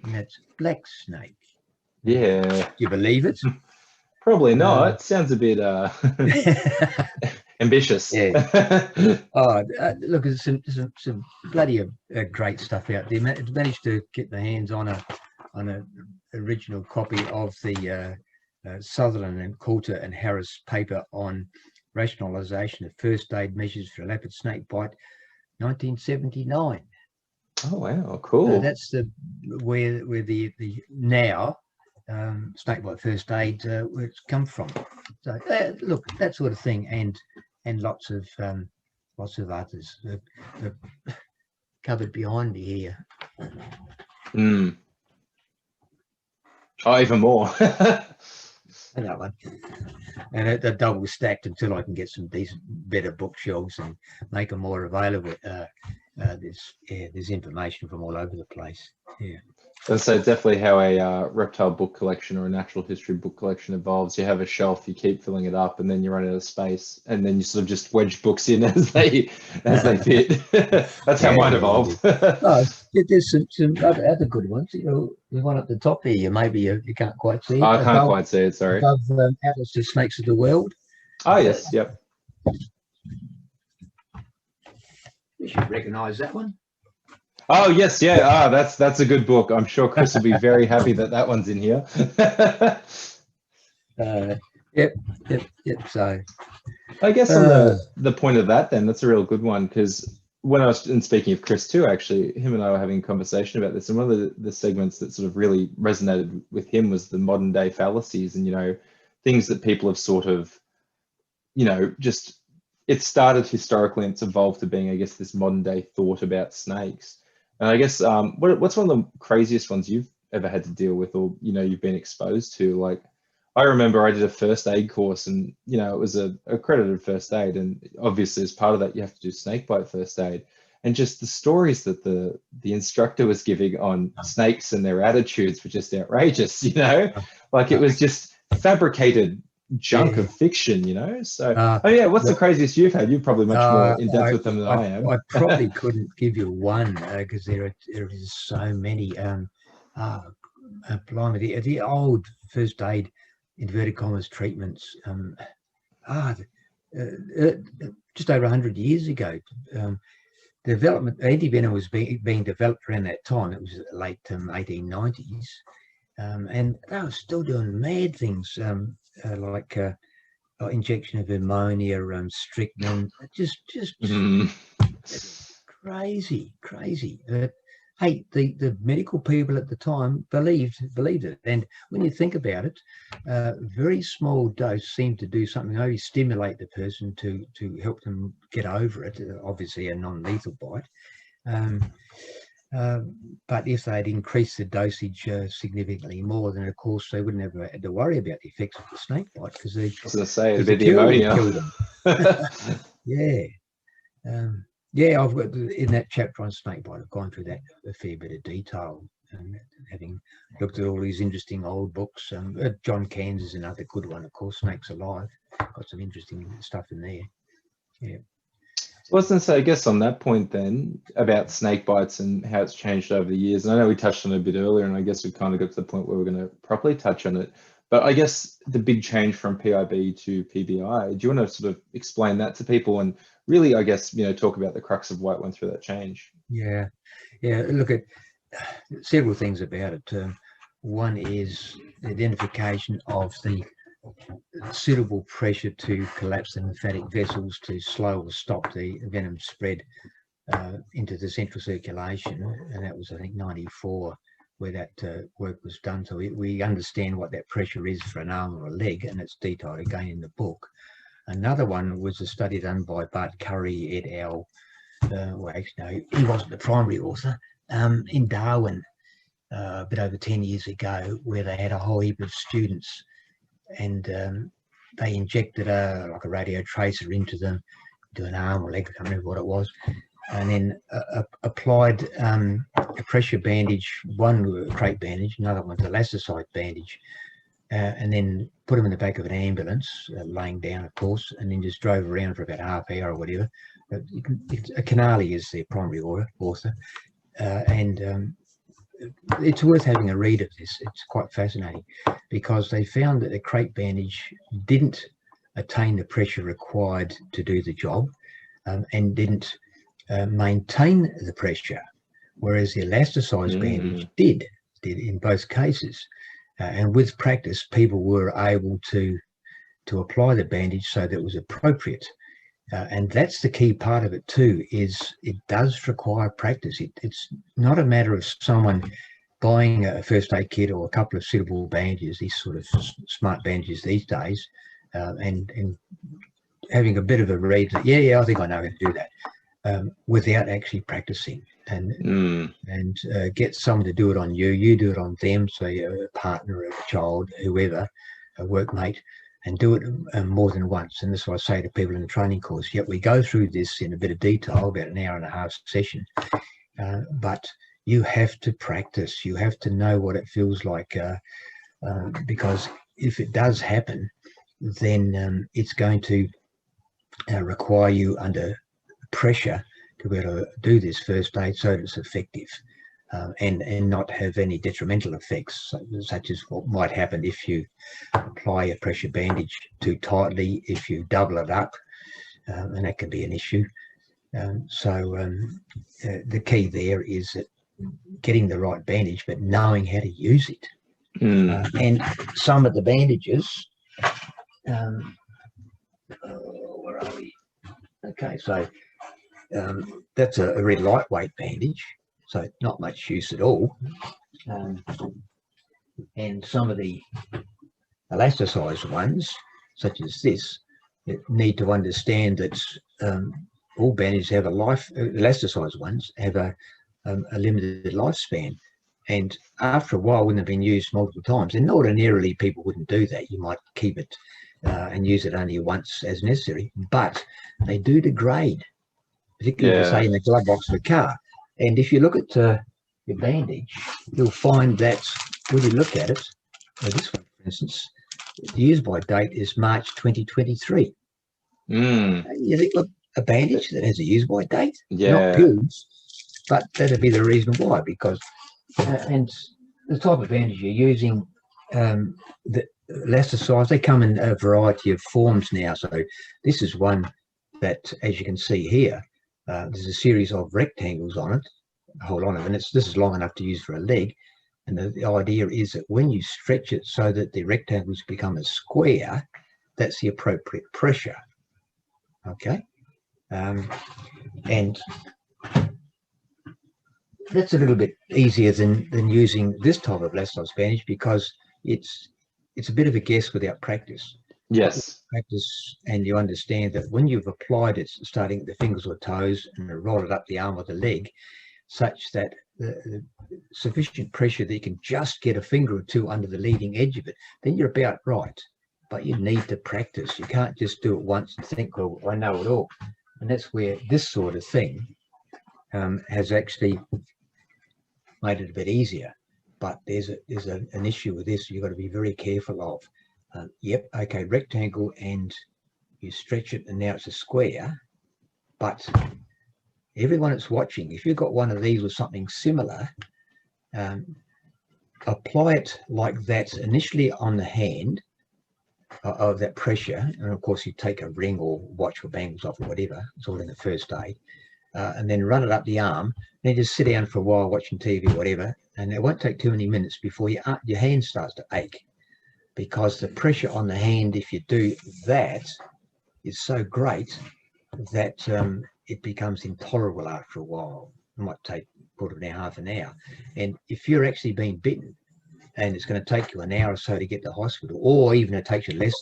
And that's black snake. Yeah. Do you believe it? Probably not. It sounds a bit ambitious. Yeah. Look, there's some bloody great stuff out there. Managed to get the hands on a original copy of the Sutherland and Coulter and Harris paper on rationalisation of first aid measures for a leopard snake bite, 1979. Oh wow, cool. That's where the now snakebite first aid where it's come from. So look, that sort of thing, and lots of others. The cupboard behind me here. Oh, even more. That one, and they're double stacked until I can get some decent, better bookshelves and make them more available. There's information from all over the place. Yeah. And so definitely how a reptile book collection or a natural history book collection evolves. You have a shelf, you keep filling it up, and then you run out of space, and then you sort of just wedge books in as they fit. That's how mine evolved. There's some other good ones. The one at the top here, maybe you can't quite see it. I can't quite see it, sorry. Above Atlas of Snakes of the World. Oh, yes, yep. You should recognise that one. Oh yes, yeah. That's a good book. I'm sure Chris will be very happy that one's in here. Yep. So I guess on the point of that, then that's a real good one, because when I was speaking of Chris too, actually, him and I were having a conversation about this, and one of the segments that sort of really resonated with him was the modern day fallacies, and things that people have sort of, just, it started historically and it's evolved to being, I guess, this modern day thought about snakes. And I guess what's one of the craziest ones you've ever had to deal with, or you've been exposed to? Like, I remember I did a first aid course, and it was a accredited first aid, and obviously as part of that you have to do snake bite first aid, and just the stories that the instructor was giving on snakes and their attitudes were just outrageous. Like it was just fabricated junk of fiction. So oh yeah, what's the craziest you've had? You're probably much more in depth with them than I am. I probably couldn't give you one, because there is so many. Blimey, the old first aid, inverted commas, treatments, just over 100 years ago. Development antivenom was being developed around that time. It was the late 1890s, and they were still doing mad things, like injection of ammonia, strychnine, just crazy. Hey, the medical people at the time believed it, and when you think about it, very small dose seemed to do something, maybe stimulate the person to help them get over it. Obviously, a non-lethal bite, but if they'd increased the dosage significantly more, then of course they wouldn't have had to worry about the effects of the snake bite, because they, I was going to say, it'd be the ammonia. Killed them. Yeah, I've got in that chapter on snakebite, I've gone through that a fair bit of detail, and having looked at all these interesting old books. John Cairns is another good one, of course. Snakes Alive, got some interesting stuff in there. Yeah. So I was going to say, I guess on that point then, about snake bites and how it's changed over the years, and I know we touched on it a bit earlier, and I guess we kind of got to the point where we're going to properly touch on it. But I guess the big change from PIB to PBI, do you want to sort of explain that to people and really, I guess, talk about the crux of why it went through that change? Yeah. Look at several things about it. One is the identification of the suitable pressure to collapse the lymphatic vessels to slow or stop the venom spread into the central circulation, and that was, I think, 94 where that work was done. So we understand what that pressure is for an arm or a leg, and it's detailed again in the book. Another one was a study done by Bart Curry et al. Well, actually, no, he wasn't the primary author, in Darwin, a bit over 10 years ago, where they had a whole heap of students, and they injected like a radio tracer into them, to an arm or leg, I can't remember what it was, and then applied a pressure bandage, one crepe bandage, another one's elasticide bandage, and then put them in the back of an ambulance, laying down, of course, and then just drove around for about half hour or whatever. Canali is their primary author, and it's worth having a read of this. It's quite fascinating, because they found that the crepe bandage didn't attain the pressure required to do the job, and didn't maintain the pressure, whereas the elasticized bandage did in both cases. And with practice, people were able to apply the bandage so that it was appropriate. And that's the key part of it too, is it does require practice. It's not a matter of someone buying a first aid kit or a couple of suitable bandages, these sort of smart bandages these days, and having a bit of a read that, yeah, I think I know how to do that, without actually practicing, and get someone to do it on you, you do it on them, so you're a partner, a child, whoever, a workmate, and do it more than once. And this is what I say to people in the training course. Yet we go through this in a bit of detail, about an hour and a half session, but you have to practice. You have to know what it feels like, because if it does happen, then it's going to require you under pressure to be able to do this first aid so that it's effective, and not have any detrimental effects, such as what might happen if you apply a pressure bandage too tightly, if you double it up, and that can be an issue. The key there is that getting the right bandage, but knowing how to use it. And some of the bandages, where are we? Okay, so That's a very lightweight bandage, so not much use at all. And some of the elasticized ones, such as this, need to understand that all bandages have a life. Elasticized ones have a limited lifespan, and after a while, when they've been used multiple times, and ordinarily people wouldn't do that. You might keep it and use it only once as necessary, but they do degrade, particularly say in the glove box of a car. And if you look at your bandage, you'll find that when you look at it, this one, for instance, the use by date is March 2023. You think, look, a bandage that has a use by date, not pills, but that'd be the reason why, because and the type of bandage you're using, the elasticized, they come in a variety of forms now. So this is one that, as you can see here, there's a series of rectangles on it, a whole lot of, and this is long enough to use for a leg. And the idea is that when you stretch it so that the rectangles become a square, that's the appropriate pressure. Okay, and that's a little bit easier than using this type of elasticized bandage, because it's a bit of a guess without practice. Yes. Practice, and you understand that when you've applied it, starting at the fingers or toes and roll it up the arm or the leg, such that the sufficient pressure that you can just get a finger or two under the leading edge of it, then you're about right. But you need to practice. You can't just do it once and think, well, I know it all. And that's where this sort of thing has actually made it a bit easier. But there's an issue with this you've got to be very careful of. Yep, okay, rectangle, and you stretch it and now it's a square. But everyone that's watching, if you've got one of these or something similar, apply it like that initially on the hand of that pressure. And of course, you take a ring or watch for bangles off or whatever. It's all in the first aid. And then run it up the arm. Then just sit down for a while watching TV or whatever. And it won't take too many minutes before your hand starts to ache, because the pressure on the hand, if you do that, is so great that it becomes intolerable after a while. It might take quarter of an hour, half an hour. And if you're actually being bitten, and it's going to take you an hour or so to get to hospital, or even it takes you less,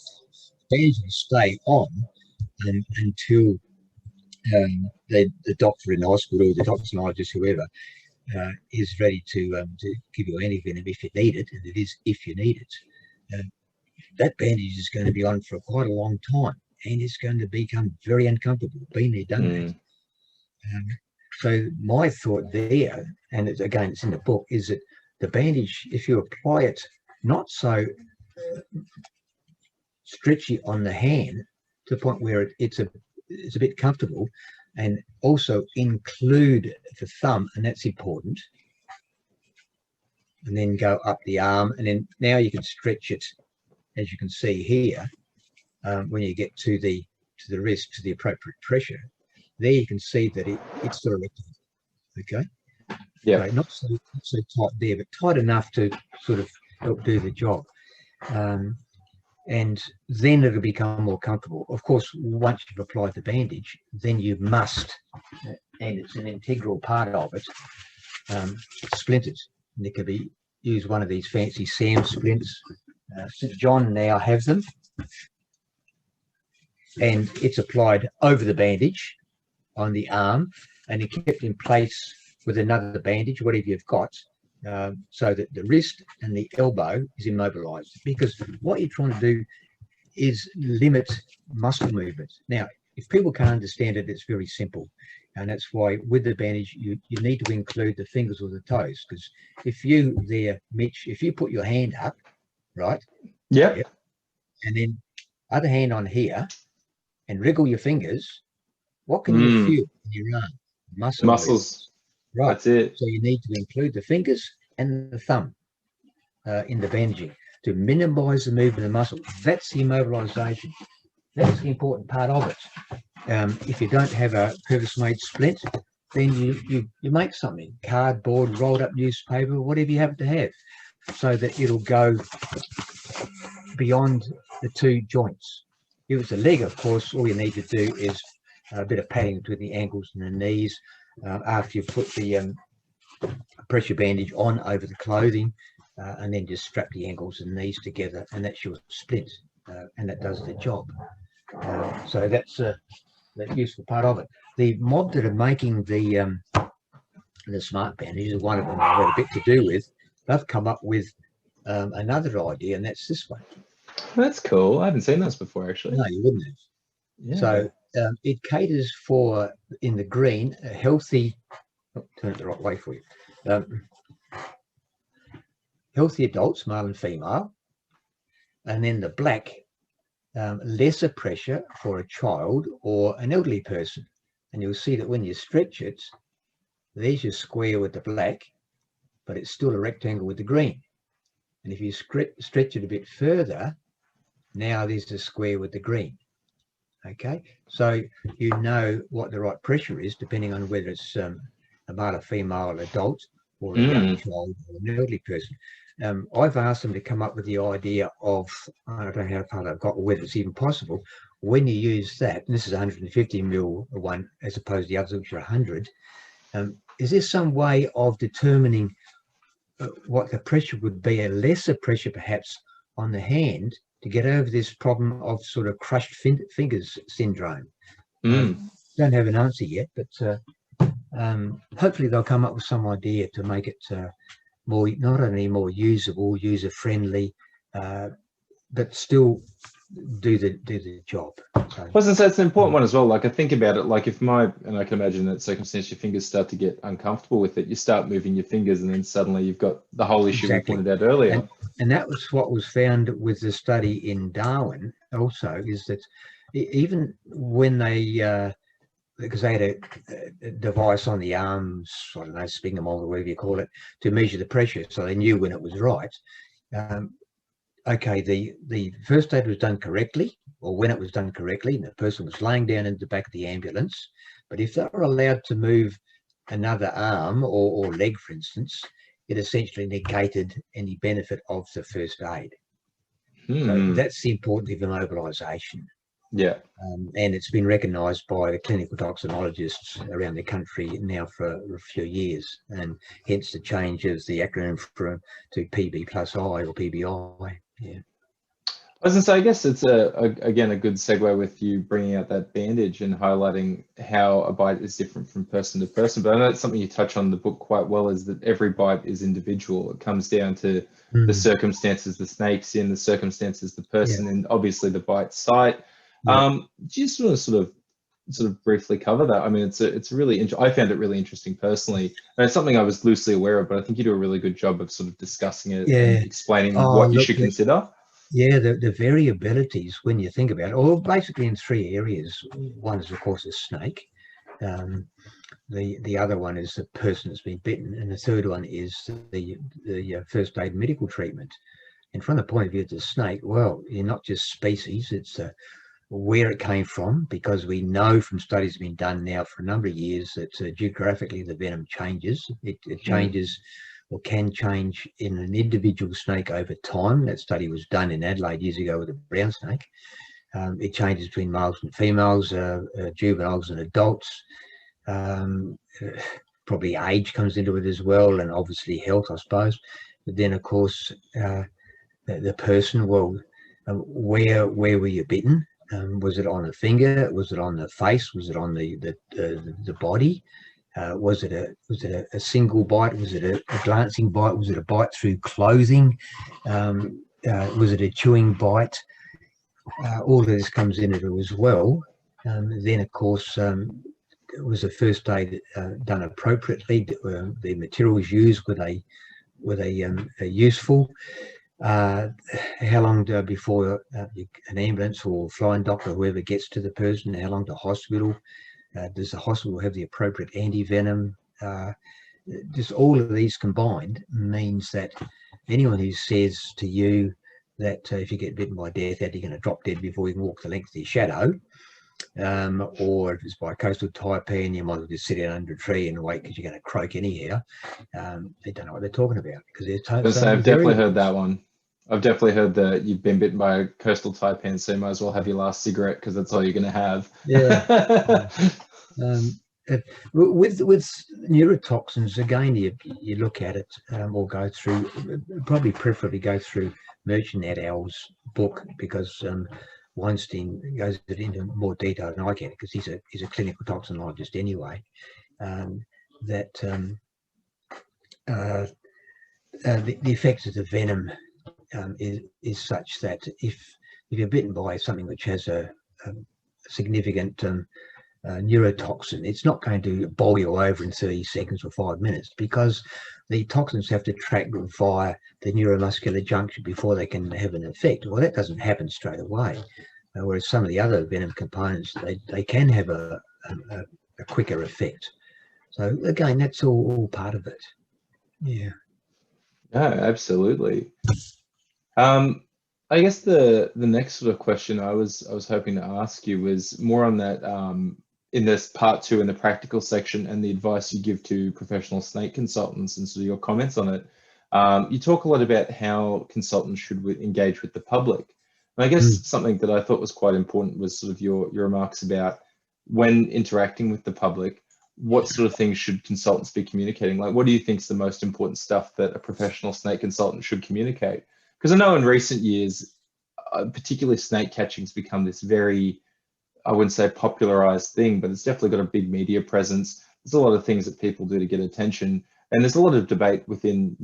bandage will stay on until the doctor in the hospital, the toxicologist, whoever, is ready to give you antivenom if you need it, and it is if you need it. That bandage is going to be on for quite a long time, and it's going to become very uncomfortable. Been there, done that. So my thought there, and again, it's in the book, is that the bandage, if you apply it not so stretchy on the hand to the point where it's a bit comfortable, and also include the thumb, and that's important, and then go up the arm, and then now you can stretch it, as you can see here, when you get to the wrist, to the appropriate pressure. There you can see that it's sort of rectangle. Okay. Yeah. So not so tight there, but tight enough to sort of help do the job. And then it'll become more comfortable. Of course, once you've applied the bandage, then you must, and it's an integral part of it, splinters. And it could be use one of these fancy SAM splints. St. John now have them, and it's applied over the bandage on the arm, and it kept in place with another bandage, whatever you've got, so that the wrist and the elbow is immobilized. Because what you're trying to do is limit muscle movement. Now, if people can't understand it, it's very simple. And that's why with the bandage, you need to include the fingers or the toes. Because if you there, Mitch, if you put your hand up, right? Yeah. And then other hand on here and wriggle your fingers, what can you feel in your arm? Muscles. Right. That's it. So you need to include the fingers and the thumb in the bandaging to minimize the movement of the muscle. That's the immobilization. That's the important part of it. If you don't have a purpose-made splint, then you make something, cardboard, rolled up newspaper, whatever you happen to have, so that it'll go beyond the two joints. If it's a leg, of course, all you need to do is a bit of padding between the ankles and the knees after you've put the pressure bandage on over the clothing, and then just strap the ankles and knees together, and that's your splint, and that does the job. So that's the useful part of it. The mob that are making the smart bandages, one of them I've got a bit to do with, they've come up with another idea, and that's this one. That's cool. I haven't seen those before, actually. No, you wouldn't have. Yeah. So it caters for, in the green, a healthy, turn it the right way for you, healthy adults, male and female, and then the black, lesser pressure for a child or an elderly person. And you'll see that when you stretch it, there's your square with the black, but it's still a rectangle with the green. And if you stretch it a bit further, now there's a square with the green. Okay, so you know what the right pressure is depending on whether it's a male or female adult or a young child or an elderly person. I've asked them to come up with the idea of, I don't know how far they've got or whether it's even possible, when you use that, and this is 150 mil one as opposed to the others which are 100, is there some way of determining what the pressure would be, a lesser pressure perhaps on the hand, to get over this problem of sort of crushed fingers syndrome? Don't have an answer yet, but hopefully they'll come up with some idea to make it more, not only more usable, user friendly, but still do the job. So, I was gonna say it's an important one as well. Like I think about it, like if and I can imagine that circumstance, your fingers start to get uncomfortable with it, you start moving your fingers, and then suddenly you've got the whole issue exactly. we pointed out earlier. And that was what was found with the study in Darwin also, is that even when they, because they had a device on the arms, I don't know, spinghamol or whatever you call it, to measure the pressure, so they knew when it was right. Okay, the first aid was done correctly, or when it was done correctly, and the person was laying down in the back of the ambulance. But if they were allowed to move another arm or leg, for instance, it essentially negated any benefit of the first aid. So that's the importance of immobilisation. Yeah. And it's been recognised by the clinical toxinologists around the country now for a few years, and hence the change of the acronym to PB plus I or PBI. Yeah. I was gonna say, I guess it's again a good segue with you bringing out that bandage and highlighting how a bite is different from person to person. But I know it's something you touch on in the book quite well, is that every bite is individual. It comes down to the circumstances the snake's in, the circumstances the person, and obviously the bite site. Do you just want to sort of briefly cover that? I mean, it's really I found it really interesting personally, and it's something I was loosely aware of, but I think you do a really good job of sort of discussing it and explaining what you should consider. Yeah, the variabilities, when you think about it, or basically in three areas. One is, of course, a snake. The other one is the person that's been bitten, and the third one is the first aid medical treatment. And from the point of view of the snake, well, you're not just species, it's where it came from, because we know from studies that have been done now for a number of years that geographically the venom changes. It changes or can change in an individual snake over time. That study was done in Adelaide years ago with a brown snake. It changes between males and females, juveniles and adults. Probably age comes into it as well, and obviously health, I suppose. But then, of course, the person, well, where were you bitten? Was it on the finger? Was it on the face? Was it on the body? Was it a single bite? Was it a glancing bite? Was it a bite through clothing? Was it a chewing bite? All of this comes into it as well. Then, of course, was the first aid done appropriately? The materials used, were they useful? How long before an ambulance or flying doctor or whoever gets to the person? How long to hospital? Does the hospital have the appropriate anti-venom? Just all of these combined means that anyone who says to you that if you get bitten by death, that you're going to drop dead before you can walk the length of your shadow, or if it's by a coastal taipan, you might as well just sit down under a tree and wait because you're going to croak anyhow. They don't know what they're talking about, because there's I've definitely heard that one. I've definitely heard that you've been bitten by a coastal taipan, so you might as well have your last cigarette because that's all you're going to have. Yeah. Um, with neurotoxins, again, you look at it or go through, probably preferably go through Merchant et al.'s book, because Weinstein goes into more detail than I can, because he's a clinical toxinologist anyway. The effects of the venom is such that if you're bitten by something which has a significant neurotoxin, it's not going to bowl you over in 30 seconds or 5 minutes, because the toxins have to track via the neuromuscular junction before they can have an effect. Well, that doesn't happen straight away, whereas some of the other venom components, they can have a quicker effect. So again, that's all part of it. Yeah. No, absolutely. I guess the next sort of question I was hoping to ask you was more on that in this part 2 in the practical section, and the advice you give to professional snake consultants and sort of your comments on it. You talk a lot about how consultants should engage with the public. And I guess something that I thought was quite important was sort of your remarks about when interacting with the public, what sort of things should consultants be communicating? Like, what do you think is the most important stuff that a professional snake consultant should communicate? Because I know in recent years, particularly snake catching has become this very, I wouldn't say popularized thing, but it's definitely got a big media presence. There's a lot of things that people do to get attention. And there's a lot of debate within,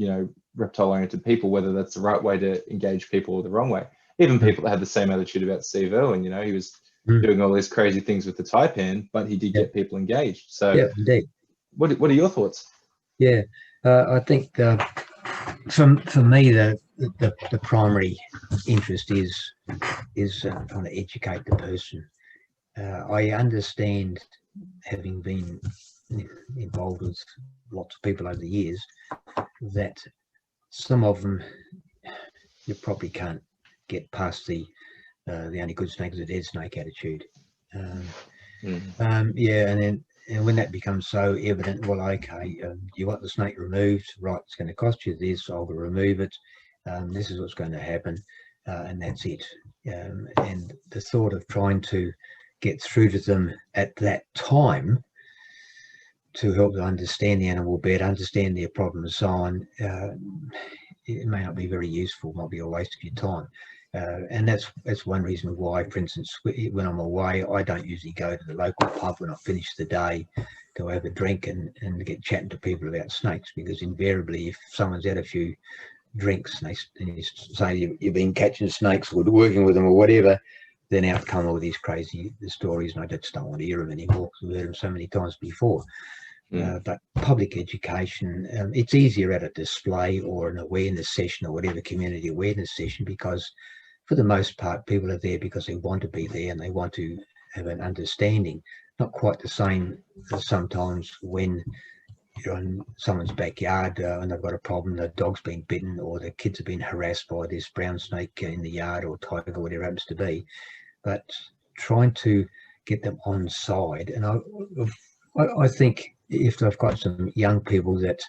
reptile-oriented people, whether that's the right way to engage people or the wrong way. Even people that had the same attitude about Steve Irwin, he was doing all these crazy things with the taipan, but he did get people engaged. So yeah, indeed. What are your thoughts? Yeah, I think for me, the primary interest is trying to educate the person. I understand, having been involved with lots of people over the years, that some of them you probably can't get past the only good snake is a dead snake attitude. Yeah, and when that becomes so evident, well, okay, you want the snake removed, right? It's going to cost you this. I'll remove it. This is what's going to happen, and that's it. And the thought of trying to get through to them at that time to help them understand the animal better, understand their problem and so on, it may not be very useful, might be a waste of your time. And that's one reason why, for instance, when I'm away, I don't usually go to the local pub when I finish the day to have a drink and get chatting to people about snakes, because invariably, if someone's had a few drinks and you say you've been catching snakes or working with them or whatever, then out come all these crazy stories, and I just don't want to hear them anymore because we've heard them so many times before. But public education, it's easier at a display or an awareness session or whatever, community awareness session, because for the most part people are there because they want to be there and they want to have an understanding. Not quite the same as sometimes when you're in someone's backyard and they've got a problem, the dog's been bitten or the kids have been harassed by this brown snake in the yard or tiger or whatever it happens to be. But trying to get them on side, and I think if they've got some young people that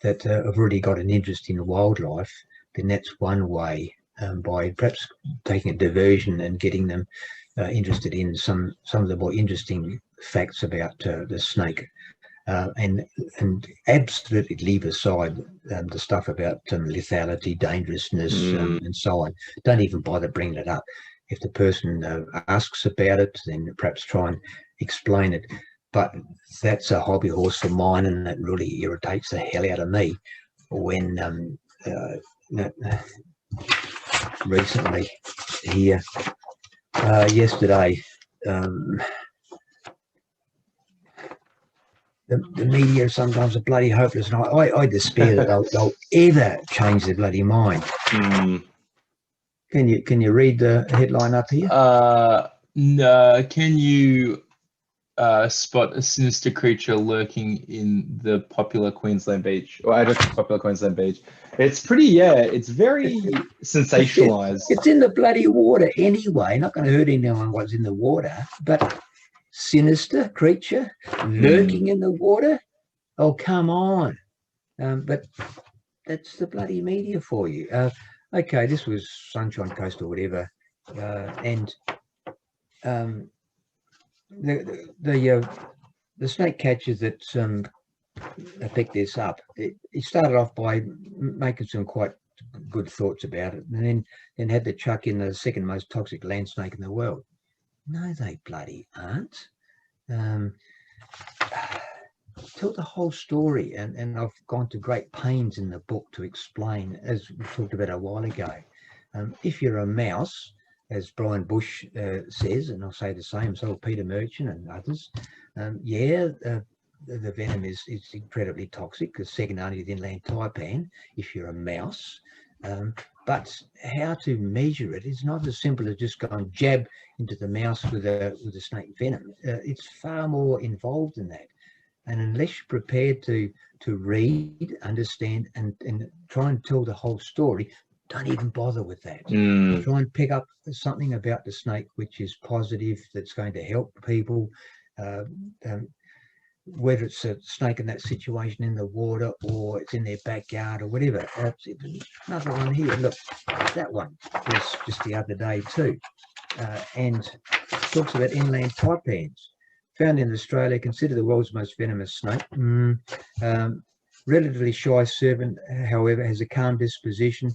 have already got an interest in wildlife, then that's one way, by perhaps taking a diversion and getting them interested in some of the more interesting facts about the snake, and absolutely leave aside the stuff about lethality, dangerousness, and so on. Don't even bother bringing it up. If the person asks about it, then perhaps try and explain it. But that's a hobby horse for mine, and that really irritates the hell out of me when recently here, yesterday, the media sometimes are bloody hopeless, and I despair that they'll ever change their bloody mind. Can you read the headline up here? No. Can you spot a sinister creature lurking in the popular Queensland beach, or at a popular Queensland beach? It's pretty, it's very sensationalized. It's in the bloody water anyway. Not going to hurt anyone what's in the water, but sinister creature lurking in the water. Oh, come on. But that's the bloody media for you. Okay, this was Sunshine Coast or whatever, and the snake catchers that picked this up, he started off by making some quite good thoughts about it, and then had to chuck in the second most toxic land snake in the world. No, they bloody aren't. Tell the whole story, and I've gone to great pains in the book to explain, as we talked about a while ago. If you're a mouse, as Brian Bush says, and I'll say the same, so will Peter Merchant and others, the venom is incredibly toxic, because second only to the inland taipan if you're a mouse. But how to measure it is not as simple as just going jab into the mouse with a snake venom. It's far more involved than that. And unless you're prepared to read, understand, and try and tell the whole story, don't even bother with that. Try and pick up something about the snake which is positive, that's going to help people, whether it's a snake in that situation in the water or it's in their backyard or whatever. Another one here, look, that one was just the other day too, and talks about inland taipans. Found in Australia, considered the world's most venomous snake. Relatively shy servant, however, has a calm disposition.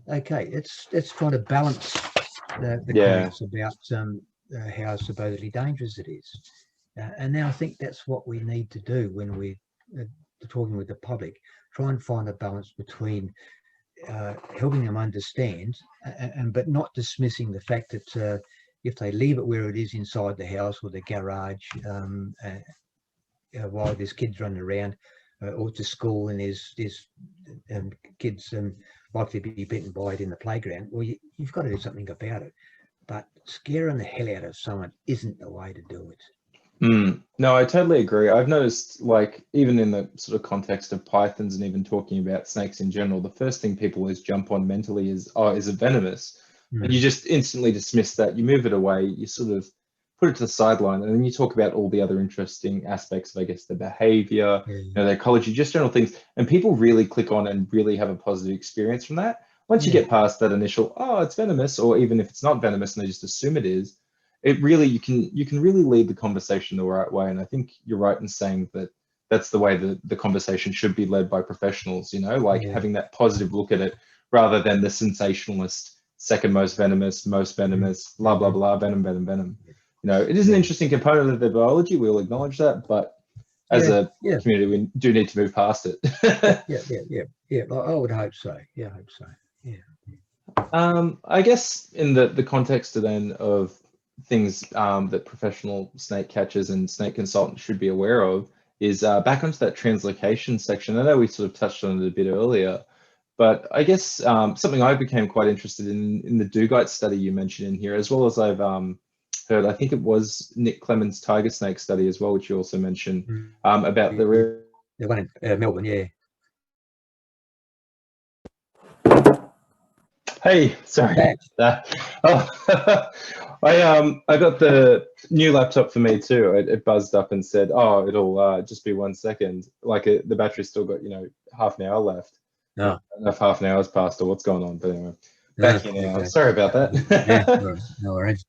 Okay, let's try to balance the comments about how supposedly dangerous it is. And now I think that's what we need to do when we're talking with the public. Try and find a balance between helping them understand, but not dismissing the fact that if they leave it where it is inside the house or the garage, while there's kids running around, or to school and there's kids likely to be bitten by it in the playground, well, you've got to do something about it. But scaring the hell out of someone isn't the way to do it. No, I totally agree. I've noticed, like, even in the sort of context of pythons and even talking about snakes in general, the first thing people always jump on mentally is, oh, is it venomous? And you just instantly dismiss that, you move it away, you sort of put it to the sideline, and then you talk about all the other interesting aspects of, I guess, the behavior, the ecology, just general things. And people really click on and really have a positive experience from that. Once you get past that initial, oh, it's venomous, or even if it's not venomous and they just assume it is, it really, you can really lead the conversation the right way. And I think you're right in saying that that's the way the conversation should be led by professionals, like having that positive look at it rather than the sensationalist, second most venomous, blah, blah, blah, venom. It is an interesting component of the biology. We'll acknowledge that, but as a community, we do need to move past it. Yeah. I would hope so. Yeah, I hope so. I guess in the context then of things that professional snake catchers and snake consultants should be aware of is back onto that translocation section. I know we sort of touched on it a bit earlier, but I guess something I became quite interested in the Dugite study you mentioned in here, as well as I've heard, I think it was Nick Clemens' tiger snake study as well, which you also mentioned about the one in Melbourne, yeah. Hey, sorry. I got the new laptop for me too. It buzzed up and said, "Oh, it'll just be 1 second." Like the battery's still got half an hour left. No. I don't know if half an hour's passed or what's going on, but anyway, back here now. Okay. Sorry about that. No worries.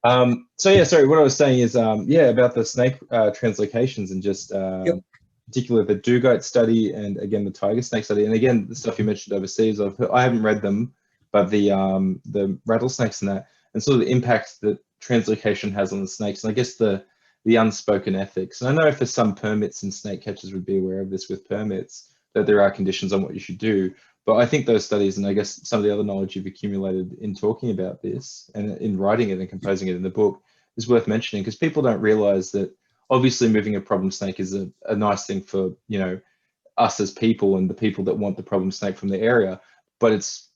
So yeah, sorry. What I was saying is, about the snake translocations and just particularly the Dugite study and again the tiger snake study, and again the stuff you mentioned overseas. I haven't read them, but the rattlesnakes and that, and sort of the impact that translocation has on the snakes, and I guess the unspoken ethics. And I know for some permits and snake catchers would be aware of this with permits, that there are conditions on what you should do. But I think those studies, and I guess some of the other knowledge you've accumulated in talking about this and in writing it and composing it in the book is worth mentioning, because people don't realize that obviously moving a problem snake is a nice thing for, us as people and the people that want the problem snake from the area, but it's,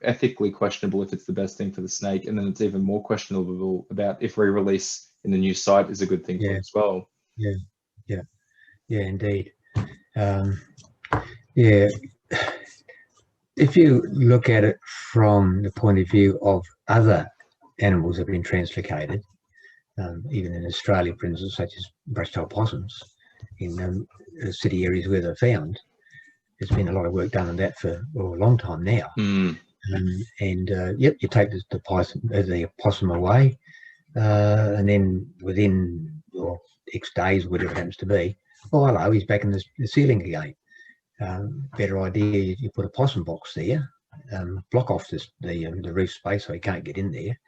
ethically questionable if it's the best thing for the snake. And then it's even more questionable about if re-release in the new site is a good thing for it as well. Yeah, indeed. If you look at it from the point of view of other animals that have been translocated, even in Australia, for instance, such as brush-tailed possums, in city areas where they're found, there's been a lot of work done on that for a long time now. Yep, you take the possum away, and then within X days, whatever it happens to be, oh hello, he's back in the ceiling again. Better idea, you put a possum box there, block off the roof space so he can't get in there,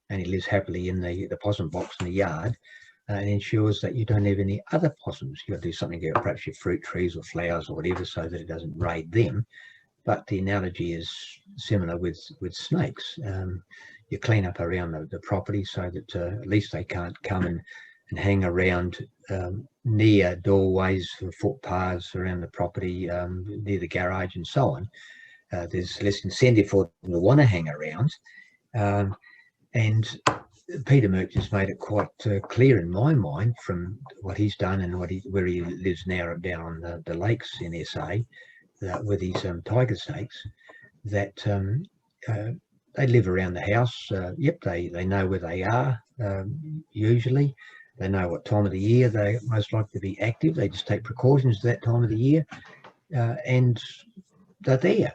and he lives happily in the possum box in the yard, and ensures that you don't have any other possums. You've got to do something about perhaps your fruit trees or flowers or whatever so that it doesn't raid them. But the analogy is similar with snakes. You clean up around the property so that at least they can't come and hang around near doorways or footpaths around the property, near the garage and so on. There's less incentive for them to want to hang around. And Peter Merck just made it quite clear in my mind from what he's done and where he lives now down on the lakes in SA with these tiger snakes, that they live around the house. Yep, they know where they are usually. They know what time of the year they're most likely to be active. They just take precautions that time of the year, and they're there.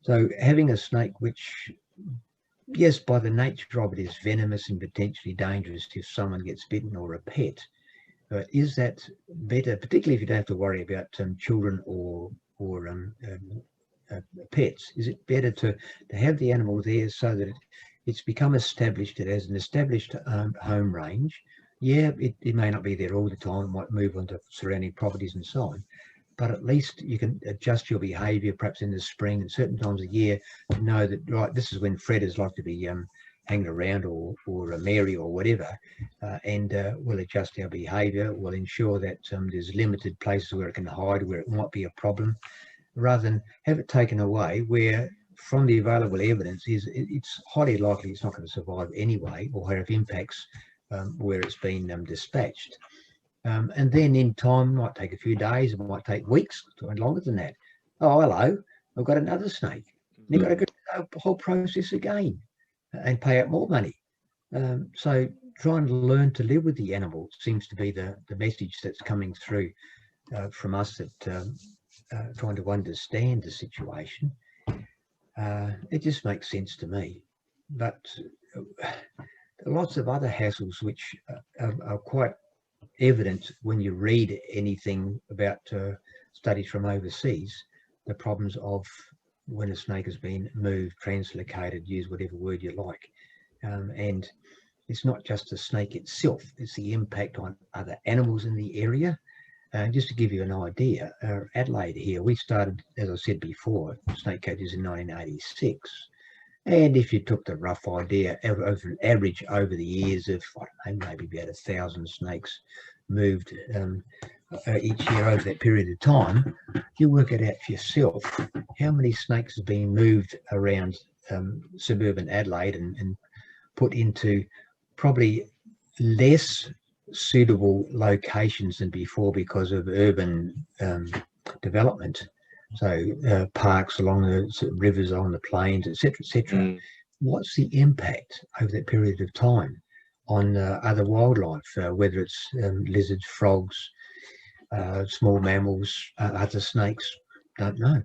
So having a snake which, yes, by the nature of it is venomous and potentially dangerous if someone gets bitten or a pet, but is that better, particularly if you don't have to worry about children or pets? Is it better to have the animal there so that it's become established, it has an established home range? Yeah, it may not be there all the time, it might move on to surrounding properties and so on, but at least you can adjust your behaviour perhaps in the spring and certain times of year to know that, right, this is when Fred is like to be hanging around, or Mary or whatever, and we'll adjust our behaviour. We'll ensure that there's limited places where it can hide, where it might be a problem, rather than have it taken away where, from the available evidence, it's highly likely it's not going to survive anyway, or have impacts where it's been dispatched. And then in time, it might take a few days, it might take weeks, or longer than that. Oh, hello, I've got another snake. And you've got to go through the whole process again and pay out more money. So trying to learn to live with the animal seems to be the message that's coming through from us, that trying to understand the situation. It just makes sense to me. But lots of other hassles which are quite evident when you read anything about studies from overseas, the problems of when a snake has been moved, translocated, use whatever word you like. And it's not just the snake itself, it's the impact on other animals in the area. Just to give you an idea, Adelaide here, we started, as I said before, snake cages in 1986. And if you took the rough idea of an average over the years of, I don't know, maybe about 1,000 snakes moved each year over that period of time, you work it out for yourself. How many snakes have been moved around suburban Adelaide and put into probably less suitable locations than before because of urban development? So parks along the rivers, on the plains, etc., etc. What's the impact over that period of time on other wildlife, whether it's lizards, frogs, small mammals, other snakes? Don't know.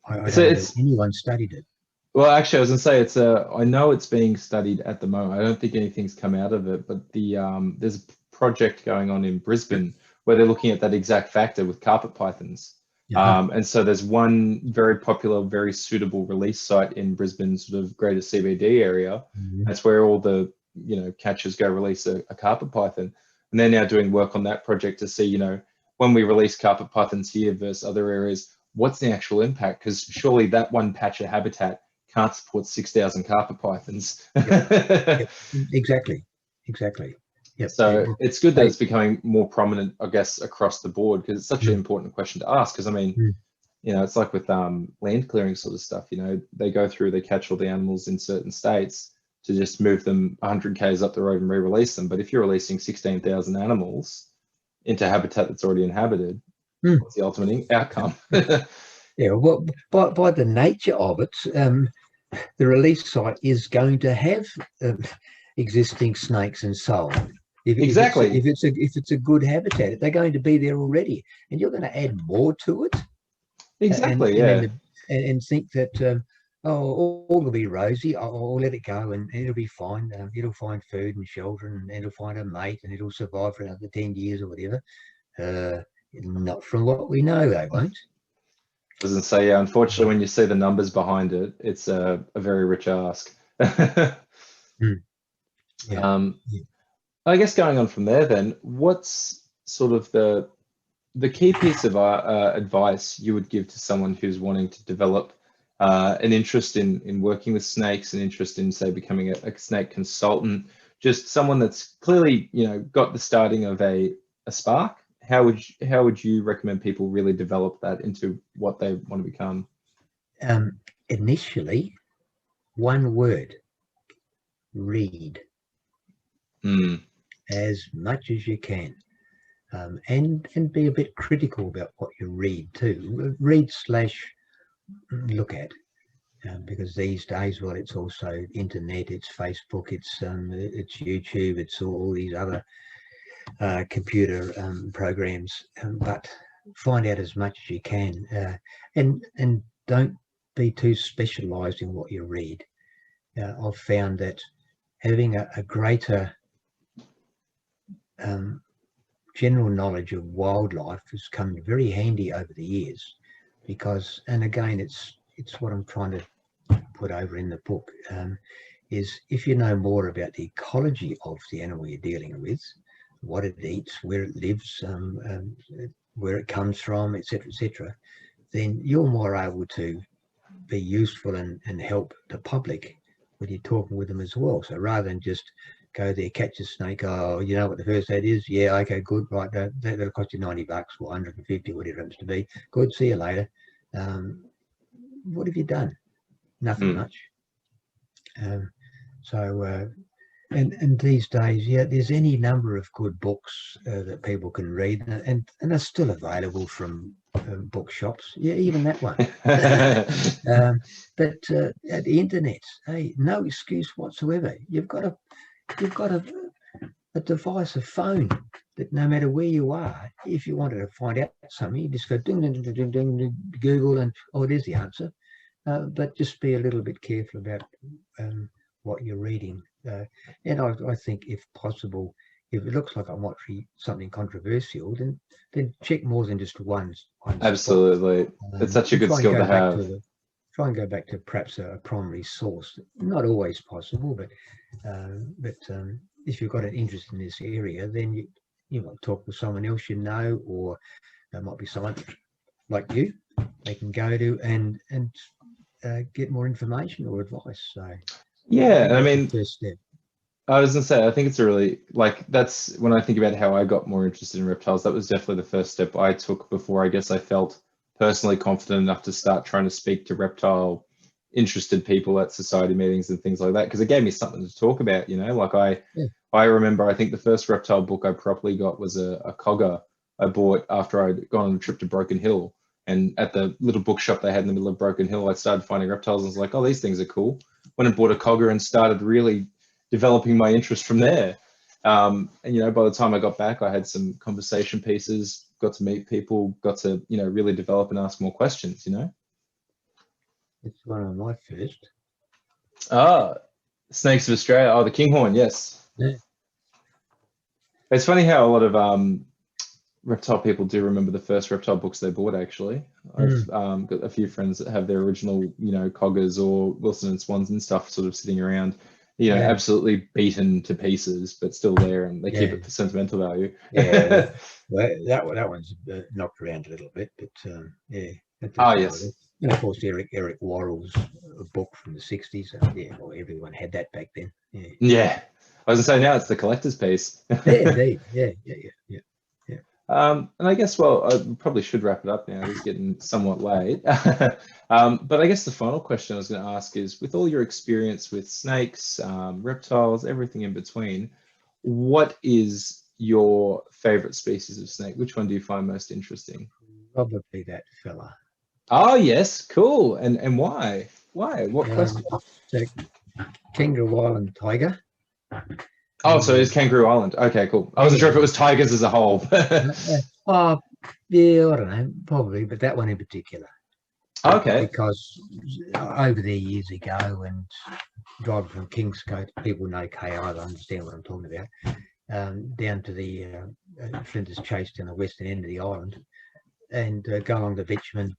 I don't know if anyone studied it. Well, actually, I was going to say it's I know it's being studied at the moment. I don't think anything's come out of it, but there's a project going on in Brisbane where they're looking at that exact factor with carpet pythons. And so there's one very popular, very suitable release site in Brisbane, sort of greater CBD area. That's where all the catchers go release a carpet python, and they're now doing work on that project to see, when we release carpet pythons here versus other areas, what's the actual impact? Because surely that one patch of habitat can't support 6,000 carpet pythons. Yep. Exactly. Yep. So it's good that it's becoming more prominent, I guess, across the board, because it's such an important question to ask. Because I mean, it's like with land clearing sort of stuff. They go through, they catch all the animals in certain states to just move them 100 k's up the road and re-release them. But if you're releasing 16,000 animals into habitat that's already inhabited, what's the ultimate outcome? Yeah, well, by the nature of it, the release site is going to have existing snakes and so on. If it's a good habitat, they're going to be there already, and you're going to add more to it. Exactly. And and think that all will be rosy. I'll let it go, and it'll be fine. It'll find food and shelter, and it'll find a mate, and it'll survive for another 10 years or whatever. Not from what we know, they won't. I was going to say, yeah, unfortunately, when you see the numbers behind it, it's a very rich ask. Yeah. I guess going on from there, then, what's sort of the key piece of advice you would give to someone who's wanting to develop an interest in working with snakes, an interest in, say, becoming a snake consultant, just someone that's clearly, got the starting of a spark? How would you recommend people really develop that into what they want to become? Initially, one word: read. As much as you can, and be a bit critical about what you read too. Read / look at, because these days, well, it's also internet, it's Facebook, it's YouTube, it's all these other computer programs. But find out as much as you can, and don't be too specialised in what you read. I've found that having a greater general knowledge of wildlife has come very handy over the years, because, and again, it's what I'm trying to put over in the book, is if you know more about the ecology of the animal you're dealing with, what it eats, where it lives, where it comes from, etc., then you're more able to be useful and help the public when you're talking with them as well. So rather than just go there, catch a snake, oh, you know what the first aid is? Yeah, okay, good, right, that'll cost you $90 or 150, whatever it happens to be. Good, see you later. What have you done? Nothing much. And these days, yeah, there's any number of good books that people can read, and they're still available from bookshops. Yeah, even that one. But at the internet, hey, no excuse whatsoever. You've got a device, a phone, that no matter where you are, if you wanted to find out something, you just go ding, ding, ding, ding, ding, Google, and oh, there's the answer. But just be a little bit careful about what you're reading. And I think, if possible, if it looks like I'm watching something controversial, then check more than just one. Absolutely. It's such a good skill to have. Try and go back to perhaps a primary source. Not always possible, but if you've got an interest in this area, then you might talk with someone else you know, or there might be someone like you they can go to and get more information or advice. So yeah, I mean, first step. I was gonna say, I think it's a really, that's when I think about how I got more interested in reptiles, that was definitely the first step I took before I guess I felt personally confident enough to start trying to speak to reptile interested people at society meetings and things like that, because it gave me something to talk about, I remember, I think the first reptile book I properly got was a cogger I bought after I'd gone on a trip to Broken Hill, and at the little bookshop they had in the middle of Broken Hill, I started finding reptiles and was like, oh, these things are cool. Went and bought a cogger and started really developing my interest from there. And by the time I got back, I had some conversation pieces, got to meet people, got to really develop and ask more questions. It's one of my first. Snakes of Australia. Oh, the Kinghorn, yes. Yeah. It's funny how a lot of reptile people do remember the first reptile books they bought. Actually, I've got a few friends that have their original, coggers or Wilson and Swans and stuff sort of sitting around. Absolutely beaten to pieces, but still there, and they keep it for sentimental value. Yeah, well, that one's knocked around a little bit, but yeah. Oh yes. And of course, Eric Worrell's book from the '60s. Yeah, well, everyone had that back then. Yeah. Yeah, I was gonna say, now it's the collector's piece. Yeah, indeed. Yeah. And I guess, well, I probably should wrap it up now. It's getting somewhat late. But I guess the final question I was going to ask is, with all your experience with snakes, reptiles, everything in between, what is your favorite species of snake? Which one do you find most interesting? Probably that fella. Oh, yes. Cool. And why? Why? What question? So, Kangaroo Island tiger. Oh, so it's Kangaroo Island. Okay, cool. I wasn't sure if it was tigers as a whole. Oh, yeah, I don't know, probably, but that one in particular. Okay. Because over there years ago, and driving from Kingscote, people know KI, they understand what I'm talking about, down to the Flinders Chase down the western end of the island, and go along the bitumen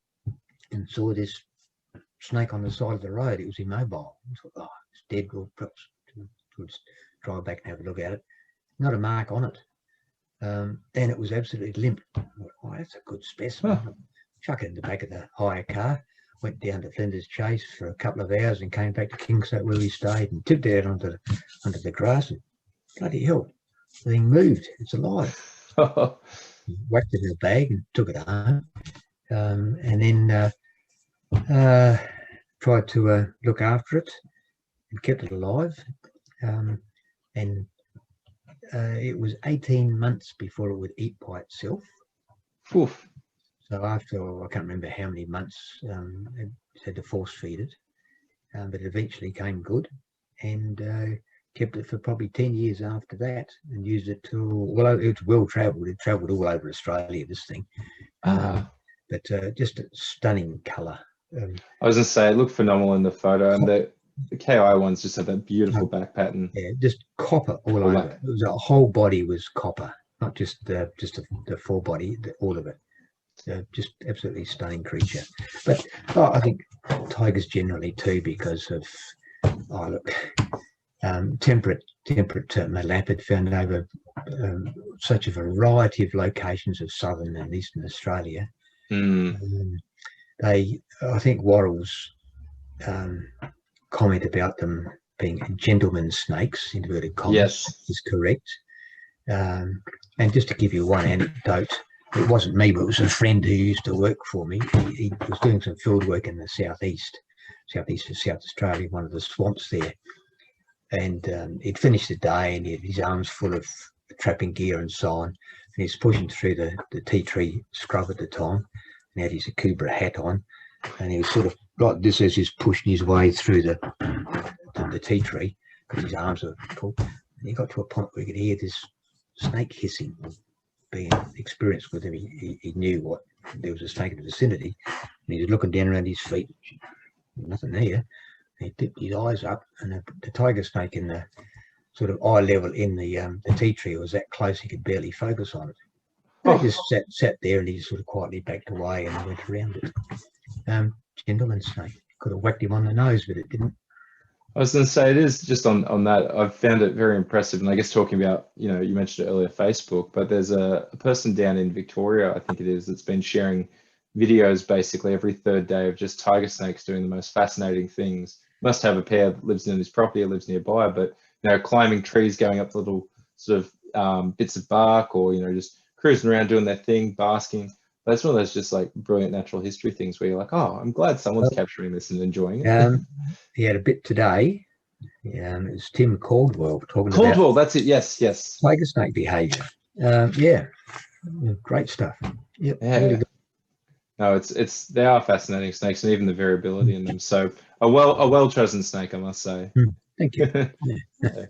and saw this snake on the side of the road. It was immobile. I thought, oh, it's dead. We'll perhaps drive back and have a look at it. Not a mark on it. And it was absolutely limp. I thought, oh, that's a good specimen. Huh. Chuck it in the back of the hire car, went down to Flinders Chase for a couple of hours and came back to Kingscote where we stayed and tipped it out onto the grass. And bloody hell, the thing moved. It's alive. Whacked it in a bag and took it home. And then tried to look after it and kept it alive. And it was 18 months before it would eat by itself. Oof. So after, I can't remember how many months, it had to force feed it, but it eventually came good, and kept it for probably 10 years after that, and used it to, well, it's well travelled. It travelled all over Australia, this thing. But just a stunning colour. I was going to say, it looked phenomenal in the photo, and the KI ones just have that beautiful back pattern. Yeah, just copper all over. It was, a whole body was copper, not just the forebody, all of it. Just absolutely stunning creature. But I think tigers generally too, because of temperate malapid found over such a variety of locations of southern and eastern Australia. I think Worrell's comment about them being gentleman snakes, inverted commas, is correct. And just to give you one anecdote, it wasn't me, but it was a friend who used to work for me. He was doing some field work in the southeast of South Australia, one of the swamps there. And he'd finished the day, and he had his arms full of trapping gear and so on. And he's pushing through the tea tree scrub at the time, and had his Akubra hat on. And he was sort of like this as he's pushing his way through the tea tree, because his arms were full. And he got to a point where he could hear this snake hissing. Being experienced with him, he knew what there was a snake in the vicinity, and he was looking down around his feet, nothing there. He dipped his eyes up, and the tiger snake in the sort of eye level in the tea tree was that close he could barely focus on it. He just sat there, and he sort of quietly backed away and went around it. Gentleman snake. Could have whacked him on the nose, but it didn't. I was going to say, it is just on that. I've found it very impressive. And I guess talking about, you mentioned it earlier, Facebook, but there's a person down in Victoria, I think it is, that's been sharing videos basically every third day of just tiger snakes doing the most fascinating things. Must have a pair that lives in his property or lives nearby, but, climbing trees, going up the little sort of bits of bark, or, just cruising around doing their thing, basking. But it's one of those just like brilliant natural history things where you're like, oh, I'm glad someone's capturing this and enjoying it. He had a bit today. It was Tim Caldwell talking about Caldwell, that's it. Yes. tiger snake behaviour. Great stuff. Yep, yeah. Really good. No, they are fascinating snakes, and even the variability in them. So a well chosen snake, I must say. Thank you. Yeah.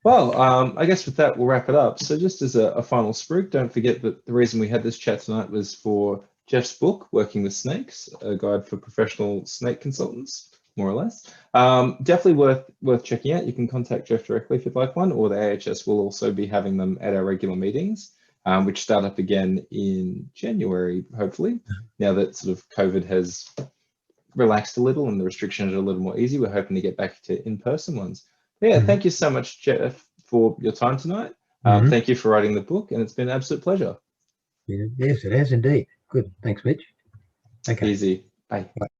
Well, I guess with that, we'll wrap it up. So just as a final spruik, don't forget that the reason we had this chat tonight was for Geoff's book, Working with Snakes, a guide for professional snake consultants, more or less. Definitely worth checking out. You can contact Geoff directly if you'd like one, or the AHS will also be having them at our regular meetings, which start up again in January, hopefully. Now that sort of COVID has relaxed a little and the restrictions are a little more easy, we're hoping to get back to in-person ones. Yeah, thank you so much, Geoff, for your time tonight. Thank you for writing the book, and it's been an absolute pleasure. Yes, it has indeed. Good. Thanks, Mitch. Okay. Easy. Bye. Bye.